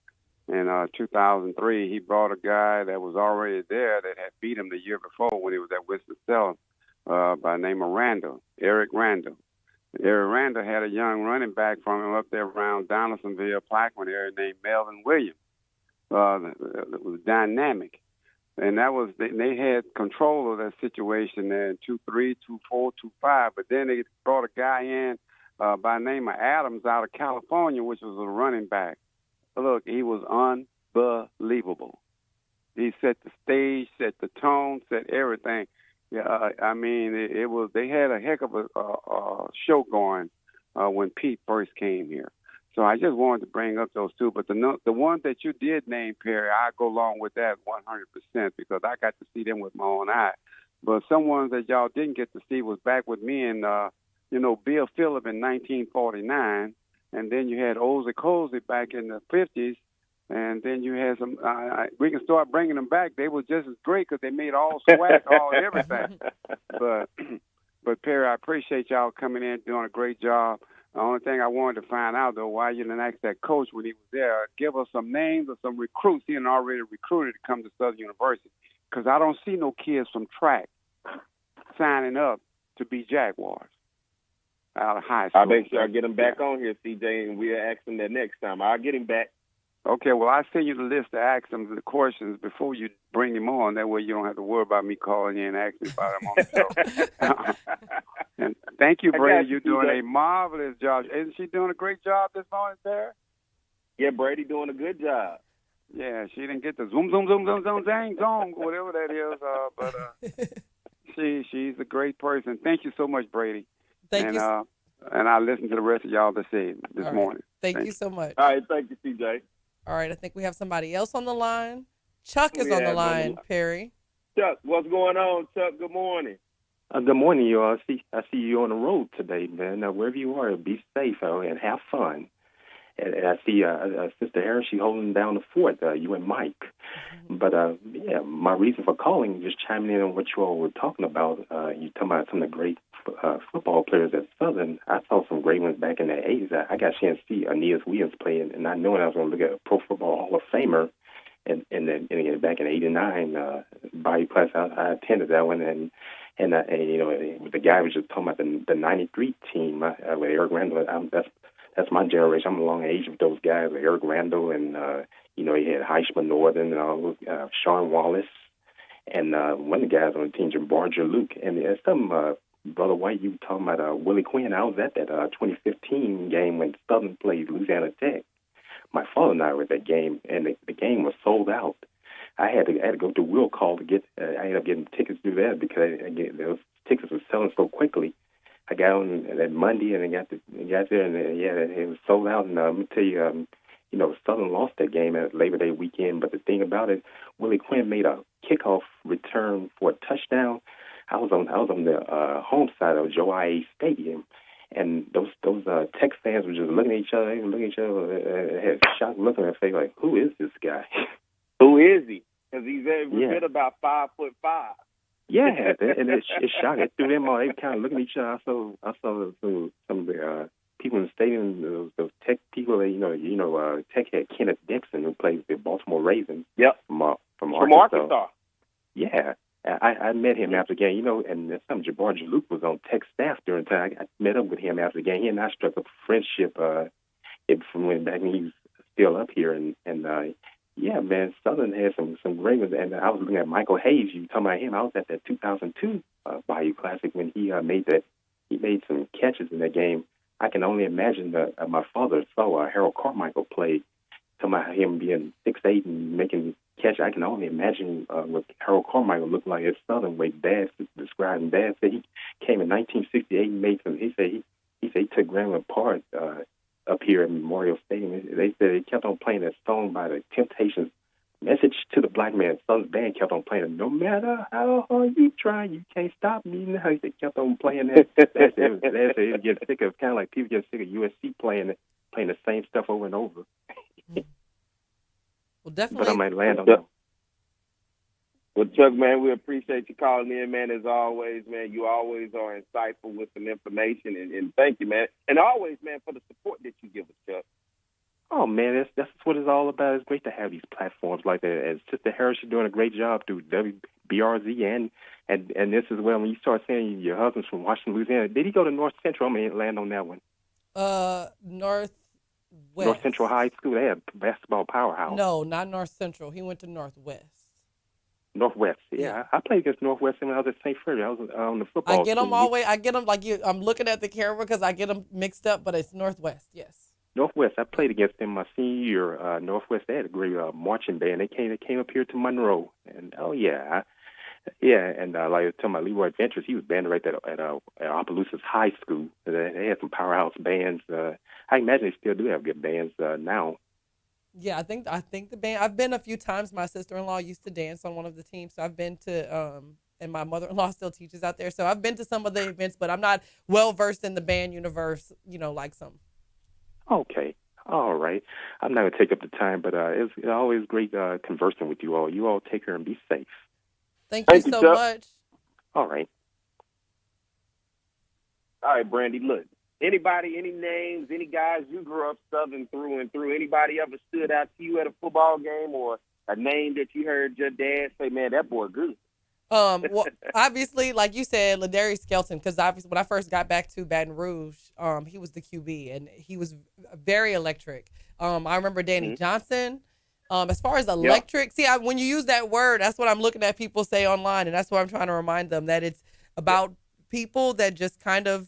in 2003, he brought a guy that was already there that had beat him the year before when he was at Winston-Salem by the name of Randall, Eric Randall. Eric Randall had a young running back from him up there around Donaldsonville, Plaquemine area named Melvin Williams. It was dynamic. And that was they had control of that situation there in 2-3, 2-4, 2-5. But then they brought a guy in by the name of Adams out of California, which was a running back. Look, he was unbelievable. He set the stage, set the tone, set everything. Yeah, I mean, it was. They had a heck of a show going when Pete first came here. So I just wanted to bring up those two. But the one that you did name, Perry, I go along with that 100% because I got to see them with my own eye. But some ones that y'all didn't get to see was back with me and Bill Phillip in 1949, and then you had Ozzie Cozy back in the 50s. And then you had some. We can start bringing them back. They were just as great because they made all SWAC, all everything. But Perry, I appreciate y'all coming in, doing a great job. The only thing I wanted to find out though, why you didn't ask that coach when he was there, give us some names of some recruits he had already recruited to come to Southern University. Because I don't see no kids from track signing up to be Jaguars out of high school. I'll make sure I get him back on here, CJ, and we'll ask him that next time. I'll get him back. Okay, well, I send you the list to ask them the questions before you bring him on. That way you don't have to worry about me calling you and asking about him on the show. And thank you, Brady. You're doing a marvelous job. Isn't she doing a great job this morning, Sarah? Yeah, Brady doing a good job. Yeah, she didn't get the zoom, zoom, zoom, zoom, zoom, zang, zong, whatever that is. But she's a great person. Thank you so much, Brady. Thank you. And I'll listen to the rest of y'all this morning. Thank you so much. All right, thank you, CJ. All right, I think we have somebody else on the line. Chuck is on the line, Perry. Chuck, what's going on, Chuck? Good morning. Good morning, you all. I see you on the road today, man. Wherever you are, be safe and have fun. And I see Sister Harris, she's holding down the fort, you and Mike. But, my reason for calling, just chiming in on what you all were talking about, you talking about some of the great football players at Southern. I saw some great ones back in the 80s. I got a chance to see Aeneas Williams play, and not knowing I was going to look at a Pro Football Hall of Famer. And then back in '89, Bobby Plus, I attended that one, and the guy was just talking about the '93 team with Eric Randall. That's my generation. I'm along the age of those guys, Eric Randall, and he had Heisman Northern, Sean Wallace, and one of the guys on the team, Barger Luke, and some. Brother White, you were talking about Willie Quinn. I was at that 2015 game when Southern played Louisiana Tech. My father and I were at that game, and the game was sold out. I had to go to will call to get. I ended up getting tickets through that because those tickets were selling so quickly. I got on that Monday and I got there, and it was sold out. And let me tell you, Southern lost that game at Labor Day weekend. But the thing about it, Willie Quinn made a kickoff return for a touchdown. I was on the home side of Joe I.A. Stadium, and those Tech fans were just looking at each other, had a shocked look on their face, like, who is this guy? Who is he? Because he's been about 5'5". Yeah, and it's shocking. Through them all, they were kind of looking at each other. I saw some of the people in the stadium, those Tech people. Tech had Kenneth Dixon, who played Arkansas. Yeah. I met him after the game, you know, and some Jaguar Journal was on tech staff during the time. I met up with him after the game. He and I struck up a friendship from when back when he was still up here. And yeah, man, Southern had some great ones. And I was looking at Michael Hayes. You talking about him? I was at that 2002 Bayou Classic when he made some catches in that game. I can only imagine that my father saw Harold Carmichael play. Talking about him being 6'8" and making catch. I can only imagine what Harold Carmichael looked like at Southern. Way Dad described him. Dad said he came in 1968 and made some. He said he took Graham apart up here at Memorial Stadium. They said they kept on playing that song by the Temptations. Message to the Black Man. Southern band kept on playing it. No matter how hard you try, you can't stop me now. They kept on playing that. Dad said it was getting sick of, kind of like people get sick of USC playing the same stuff over and over. Well, definitely. But I might land on that. Well, Chuck, man, we appreciate you calling in, man, as always, man. You always are insightful with some information, and thank you, man. And always, man, for the support that you give us, Chuck. Oh, man, that's what it's all about. It's great to have these platforms like that. And Sister Harris, you're doing a great job through WBRZ and this as well. When you start saying your husband's from Washington, Louisiana, did he go to North Central? I'm going to land on that one. Northwest. North Central High School. They have basketball powerhouse. No, not North Central. He went to Northwest. Northwest, yeah. I played against Northwest when I was at St. Frederick. I was on the football I get them team. all way. I get them like you. I'm looking at the camera because I get them mixed up, but it's Northwest. Yes. Northwest. I played against them my senior year. Northwest. They had a great marching band. They came up here to Monroe, and and like I was telling my Leroy Ventures, he was band director at Opelousas High School. They had some powerhouse bands. I imagine they still do have good bands now. Yeah, I think the band. I've been a few times. My sister-in-law used to dance on one of the teams, so I've been to. And my mother-in-law still teaches out there, so I've been to some of the events, but I'm not well versed in the band universe, like some. Okay, all right. I'm not gonna take up the time, but it's always great conversing with you all. You all take care and be safe. Thank you so much. All right. All right, Brandi. Look. Anybody, any names, any guys you grew up Southern through and through, anybody ever stood out to you at a football game or a name that you heard your dad say, man, that boy good? Well, obviously, like you said, Ladarius Skelton, because obviously when I first got back to Baton Rouge, he was the QB, and he was very electric. I remember Danny Johnson. As far as electric, see, when you use that word, that's what I'm looking at people say online, and that's what I'm trying to remind them, that it's about people that just kind of,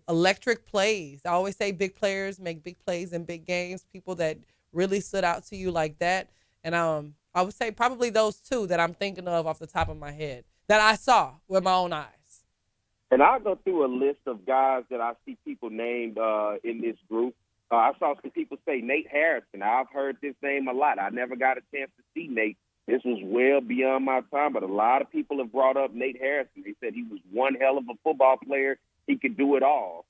electric plays. I always say big players make big plays in big games, people that really stood out to you like that. And I would say probably those two that I'm thinking of off the top of my head that I saw with my own eyes. And I'll go through a list of guys that I see people named in this group. I saw some people say Nate Harrison. I've heard this name a lot. I never got a chance to see Nate. This was well beyond my time, but a lot of people have brought up Nate Harrison. They said he was one hell of a football player. He could do it all.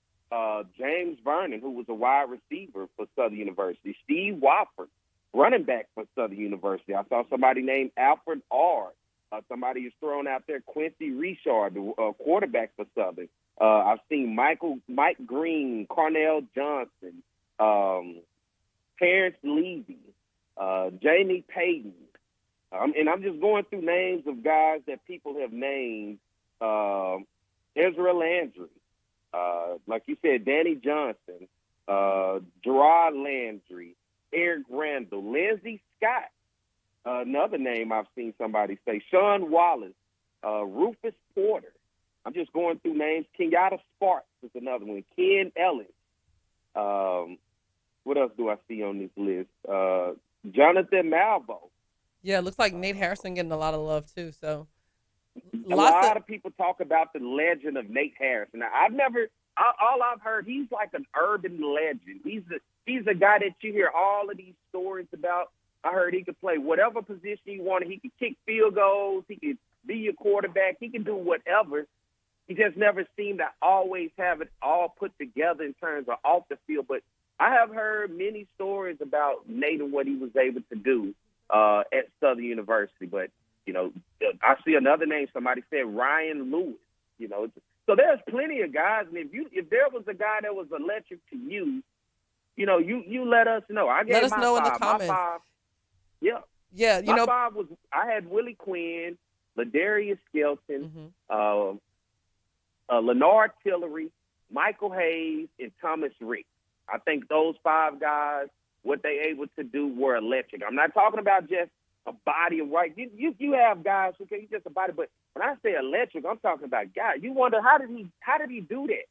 James Vernon, who was a wide receiver for Southern University. Steve Wofford, running back for Southern University. I saw somebody named Alfred Ard. Somebody is thrown out there, Quincy Richard, the quarterback for Southern. I've seen Mike Green, Cornell Johnson, Terrence Levy, Jamie Payton. And I'm just going through names of guys that people have named. Ezra Landry, like you said, Danny Johnson, Gerard Landry, Eric Randall, Lindsey Scott, another name I've seen somebody say, Sean Wallace, Rufus Porter. I'm just going through names. Kenyatta Sparks is another one. Ken Ellis. What else do I see on this list? Jonathan Malvo. Yeah, it looks like Nate Harrison getting a lot of love too. So a lot of people talk about the legend of Nate Harrison. Now, all I've heard, he's like an urban legend. He's a guy that you hear all of these stories about. I heard he could play whatever position he wanted. He could kick field goals. He could be your quarterback. He can do whatever. He just never seemed to always have it all put together in terms of off the field. But I have heard many stories about Nate and what he was able to do at Southern University. But, I see another name. Somebody said Ryan Lewis. So there's plenty of guys. And if there was a guy that was electric to you, you let us know. I gave let us know in the comments. Yeah, you My know. five was I had Willie Quinn, Ladarius Skelton, Leonard Tillery, Michael Hayes, and Thomas Rick. I think those five guys, what they able to do were electric. I'm not talking about just a body of white. You have guys who can just a body, but when I say electric, I'm talking about guys. You wonder how did he do that?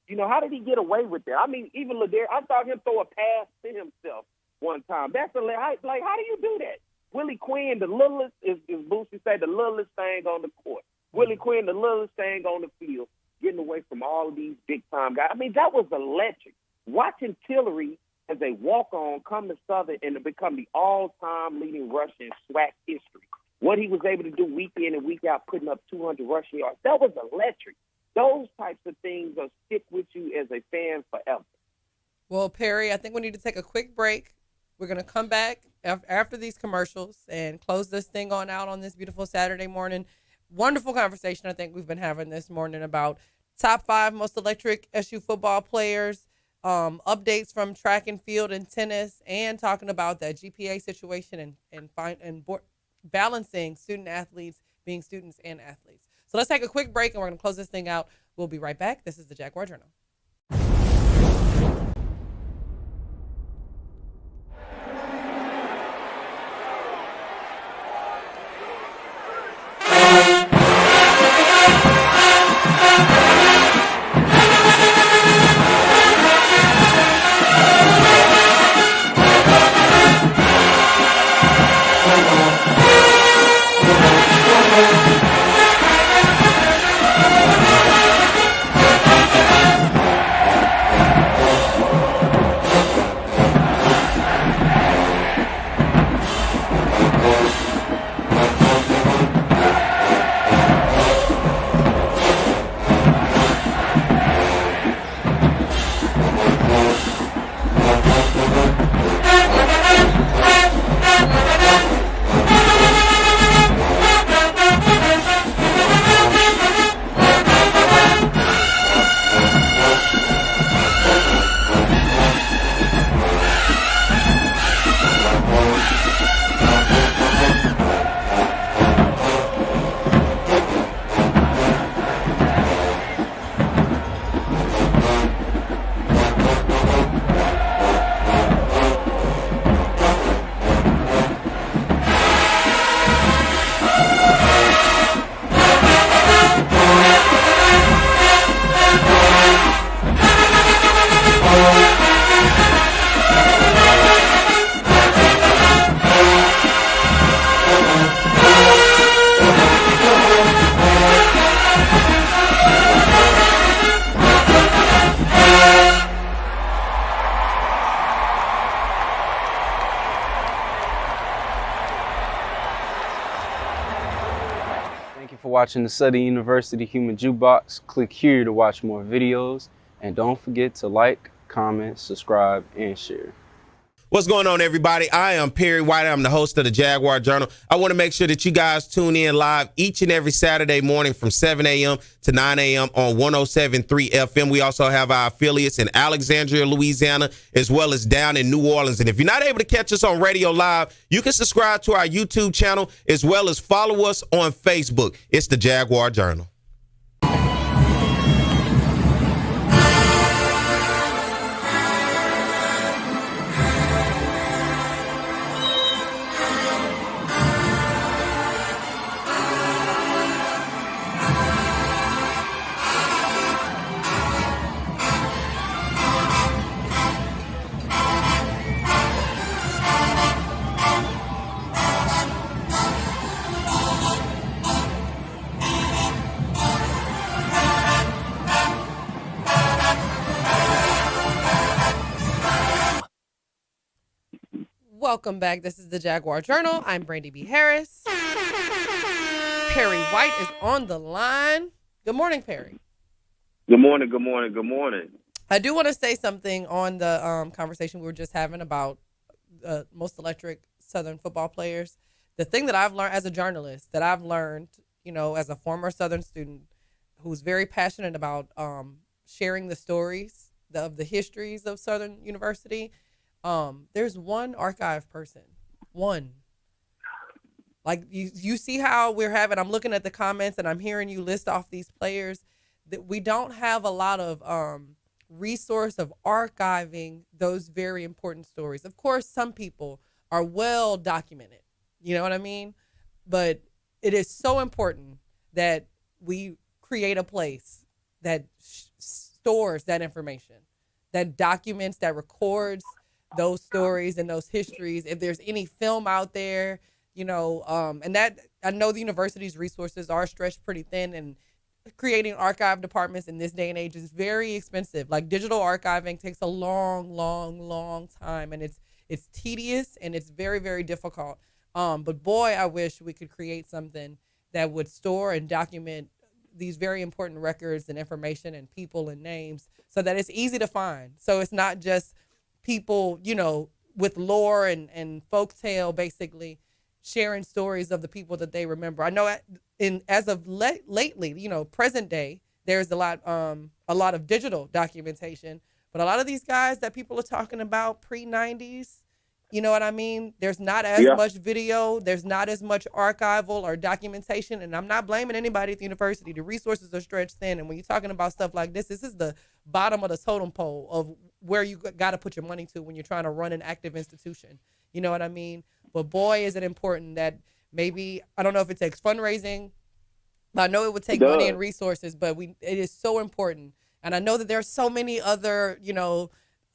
You know, how did he get away with that? I mean, even Ladarius, I saw him throw a pass to himself one time. That's how do you do that? Willie Quinn, the littlest, is Boosie say, the littlest thing on the court. Willie Quinn, the littlest thing on the field, getting away from all of these big-time guys. I mean, that was electric. Watching Tillery as a walk-on come to Southern and to become the all-time leading rusher in SWAC history. What he was able to do week in and week out, putting up 200 rushing yards, that was electric. Those types of things will stick with you as a fan forever. Well, Perry, I think we need to take a quick break. We're going to come back after these commercials and close this thing out on this beautiful Saturday morning. Wonderful conversation I think we've been having this morning about top 5 most electric SU football players, updates from track and field and tennis, and talking about that GPA situation and balancing student athletes being students and athletes. So let's take a quick break and we're going to close this thing out. We'll be right back. This is the Jaguar Journal. Watching the Southern University Human Jukebox. Click here to watch more videos, and don't forget to like, comment, subscribe, and share. What's going on, everybody? I am Perry White. I'm the host of the Jaguar Journal. I want to make sure that you guys tune in live each and every Saturday morning from 7 a.m. to 9 a.m. on 107.3 FM. We also have our affiliates in Alexandria, Louisiana, as well as down in New Orleans. And if you're not able to catch us on radio live, you can subscribe to our YouTube channel as well as follow us on Facebook. It's the Jaguar Journal. Welcome back. This is the Jaguar Journal. I'm Brandi B. Harris. Perry White is on the line. Good morning, Perry. Good morning, good morning, good morning. I do want to say something on the conversation we were just having about most electric Southern football players. The thing that I've learned as a journalist, that I've learned, you know, as a former Southern student who's very passionate about sharing the stories of the histories of Southern University, there's one archive person, one, Like you see how I'm looking at the comments and I'm hearing you list off these players that we don't have a lot of resource of archiving those very important stories. Of course, some people are well documented, you know what I mean? But it is so important that we create a place that stores that information, that documents, that records those stories and those histories. If there's any film out there, and that I know the university's resources are stretched pretty thin, and creating archive departments in this day and age is very expensive. Like digital archiving takes a long, long, long time, and it's tedious and it's very, very difficult. But boy, I wish we could create something that would store and document these very important records and information and people and names so that it's easy to find. So it's not just people, with lore and folktale basically sharing stories of the people that they remember. I know as of lately, present day, there's a lot of digital documentation, but a lot of these guys that people are talking about pre-90s, you know what I mean? There's not as much video. There's not as much archival or documentation. And I'm not blaming anybody at the university. The resources are stretched thin. And when you're talking about stuff like this is the bottom of the totem pole of where you got to put your money to when you're trying to run an active institution. You know what I mean? But boy, is it important that maybe, I don't know if it takes fundraising. I know it would take money and resources, but it is so important. And I know that there are so many other,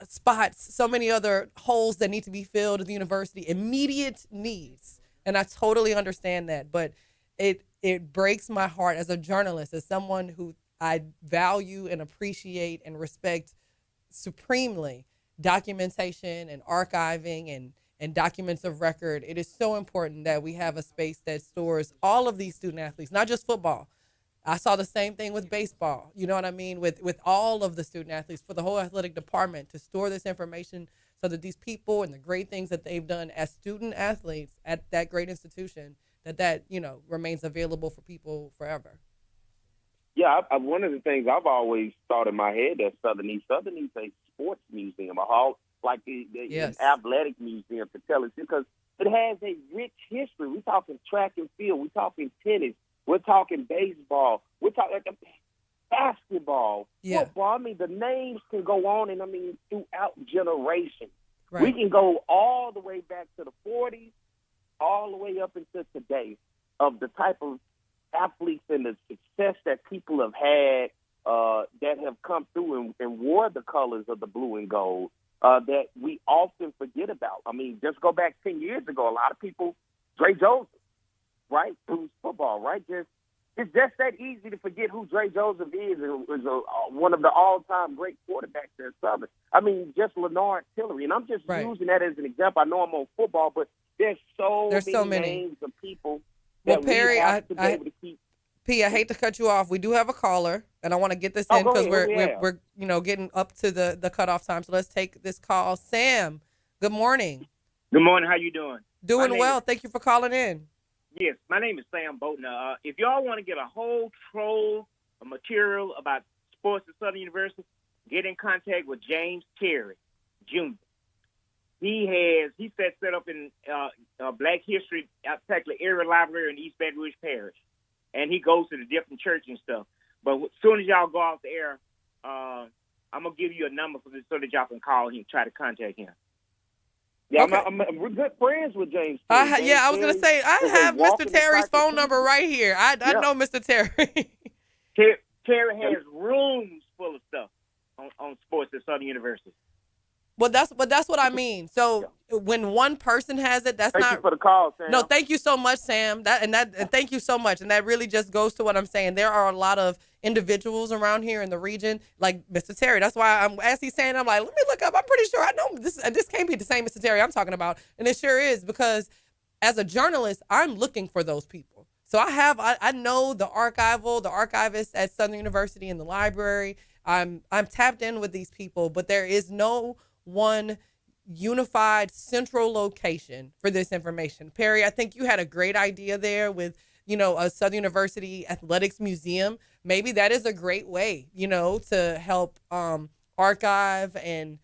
spots, so many other holes that need to be filled at the university, immediate needs. And I totally understand that, but it breaks my heart as a journalist, as someone who I value and appreciate and respect supremely, documentation and archiving and documents of record. It is so important that we have a space that stores all of these student athletes, not just football. I saw the same thing with baseball, you know what I mean, with all of the student athletes, for the whole athletic department to store this information so that these people and the great things that they've done as student athletes at that great institution, that remains available for people forever. Yeah, one of the things I've always thought in my head that Southern East a sports museum, a hall, like an athletic museum to tell us, because it has a rich history. We're talking track and field. We're talking tennis. We're talking baseball. We're talking basketball, football. I mean, the names can go on, and throughout generations. Right. We can go all the way back to the 40s, all the way up into today, of the type of athletes and the success that people have had that have come through and wore the colors of the blue and gold that we often forget about. I mean, just go back 10 years ago, a lot of people, Dre Joseph, right, through football, right? It's just that easy to forget who Dre Joseph is one of the all-time great quarterbacks at Southern. I mean, just Lenard Tillery, and I'm just using that as an example. I know I'm on football, but there's so many names of people that Perry, we have to be able to keep. P, I hate to cut you off. We do have a caller, and I want to get this in because we're getting up to the cutoff time. So let's take this call. Sam, good morning. Good morning. How you doing? Doing well. Thank you for calling in. Yes, my name is Sam Boatner. If y'all want to get a whole trove of material about sports at Southern University, get in contact with James Terry, Jr. He set up in Black History, particularly area library in East Baton Rouge Parish, and he goes to the different churches and stuff. But as soon as y'all go off the air, I'm gonna give you a number for this so that y'all can call him, try to contact him. Yeah, okay. We're good friends with James. I was going to say, I have Mr. Terry's phone number right here. I know Mr. Terry. Terry has rooms full of stuff on sports at Southern University. Well, that's what I mean. So when one person has it, that's thank not. Thank you for the call, Sam. No, thank you so much, Sam. And thank you so much. And that really just goes to what I'm saying. There are a lot of individuals around here in the region, like Mr. Terry. That's why as he's saying, I'm like, let me look up. I'm pretty sure I know this can't be the same Mr. Terry I'm talking about. And it sure is, because as a journalist, I'm looking for those people. So I know the archivists at Southern University in the library. I'm tapped in with these people, but there is no one unified central location for this information. Perry, I think you had a great idea there with, a Southern University Athletics Museum. Maybe that is a great way, to help archive and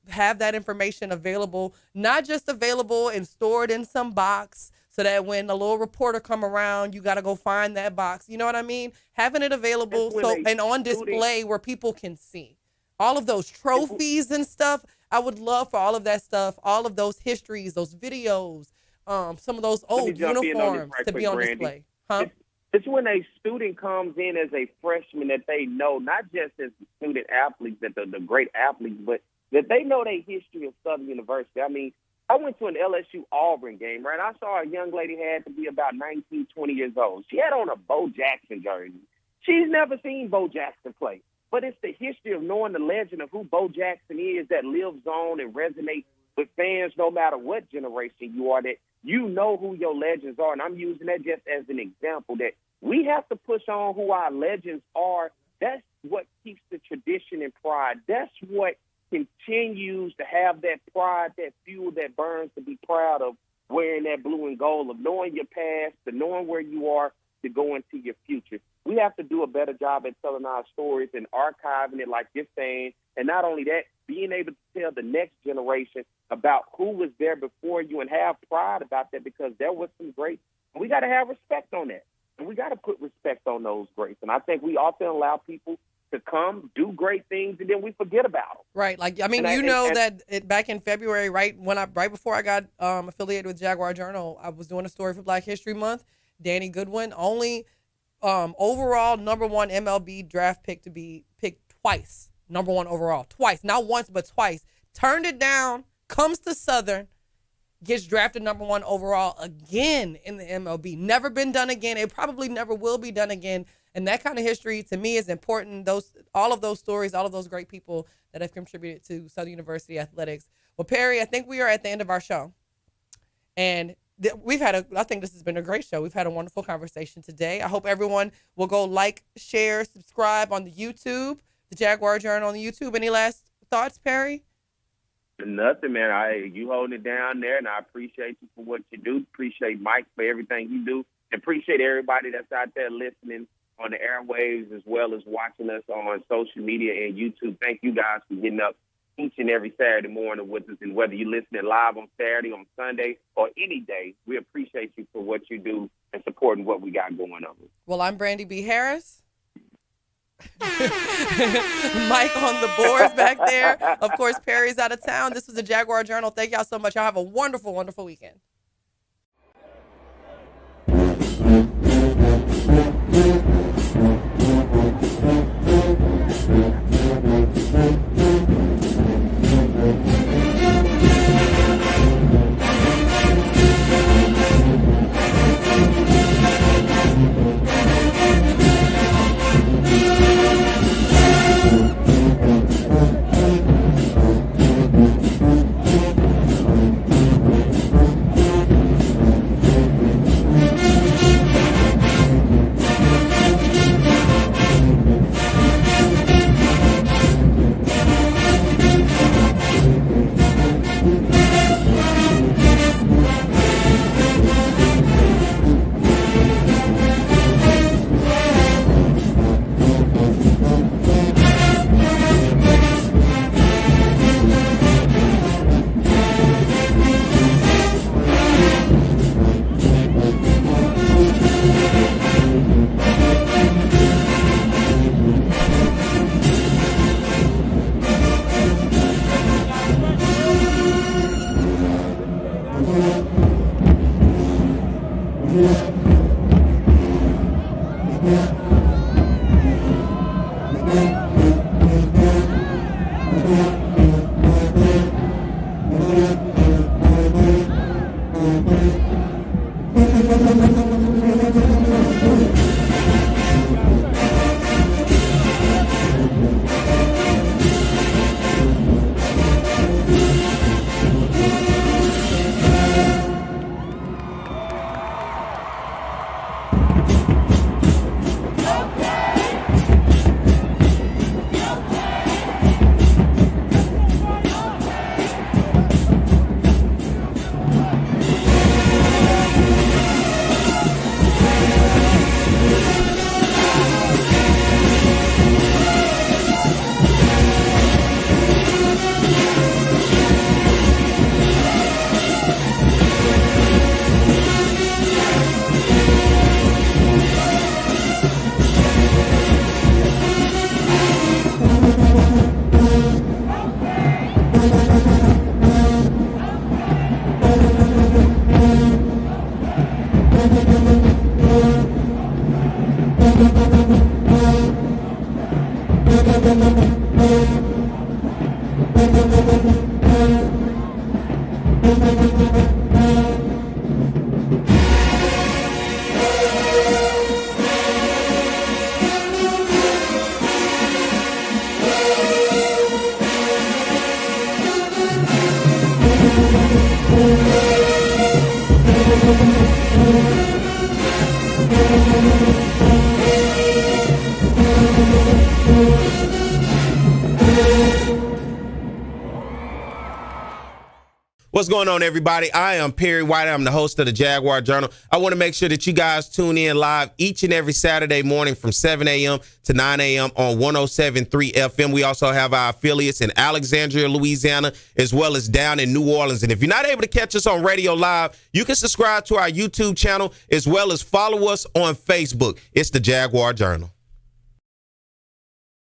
have that information available, not just available and stored in some box so that when a little reporter come around, you got to go find that box. You know what I mean? Having it available and on display where people can see all of those trophies and stuff. I would love for all of that stuff, all of those histories, those videos, some of those old uniforms to be on display. Huh? It's when a student comes in as a freshman that they know, not just as student athletes, that the great athletes, but that they know their history of Southern University. I mean, I went to an LSU Auburn game, right? I saw a young lady had to be about 19, 20 years old. She had on a Bo Jackson jersey. She's never seen Bo Jackson play. But it's the history of knowing the legend of who Bo Jackson is that lives on and resonates with fans no matter what generation you are, that you know who your legends are. And I'm using that just as an example that we have to push on who our legends are. That's what keeps the tradition and pride. That's what continues to have that pride, that fuel that burns to be proud of wearing that blue and gold, of knowing your past, to knowing where you are, to go into your future. We have to do a better job at telling our stories and archiving it like you're saying. And not only that, being able to tell the next generation about who was there before you and have pride about that, because there was some greats. And we got to have respect on that. And we got to put respect on those greats. And I think we often allow people to come, do great things, and then we forget about them. Right. Like, I mean, back in February, right before I got affiliated with Jaguar Journal, I was doing a story for Black History Month. Danny Goodwin, only overall #1 MLB draft pick to be picked twice. #1 overall, twice. Not once, but twice. Turned it down, comes to Southern, gets drafted #1 overall again in the MLB. Never been done again. It probably never will be done again. And that kind of history, to me, is important. All of those stories, all of those great people that have contributed to Southern University athletics. Well, Perry, I think we are at the end of our show. And I think this has been a great show. We've had a wonderful conversation today. I hope everyone will go like, share, subscribe on the YouTube, the Jaguar Journal on the YouTube. Any last thoughts, Perry? Nothing, man. You holding it down there, and I appreciate you for what you do. Appreciate Mike for everything you do. And appreciate everybody that's out there listening on the airwaves as well as watching us on social media and YouTube. Thank you guys for getting up each and every Saturday morning with us. And whether you're listening live on Saturday, on Sunday, or any day, we appreciate you for what you do and supporting what we got going on. Well, I'm Brandi B. Harris. Mike on the boards back there. Of course, Perry's out of town. This was the Jaguar Journal. Thank y'all so much. Y'all have a wonderful, wonderful weekend. What's going on, everybody? I am Perry White. I'm the host of the Jaguar Journal. I want to make sure that you guys tune in live each and every Saturday morning from 7 a.m. to 9 a.m. on 107.3 FM. We also have our affiliates in Alexandria, Louisiana, as well as down in New Orleans. And if you're not able to catch us on radio live, you can subscribe to our YouTube channel as well as follow us on Facebook. It's the Jaguar Journal.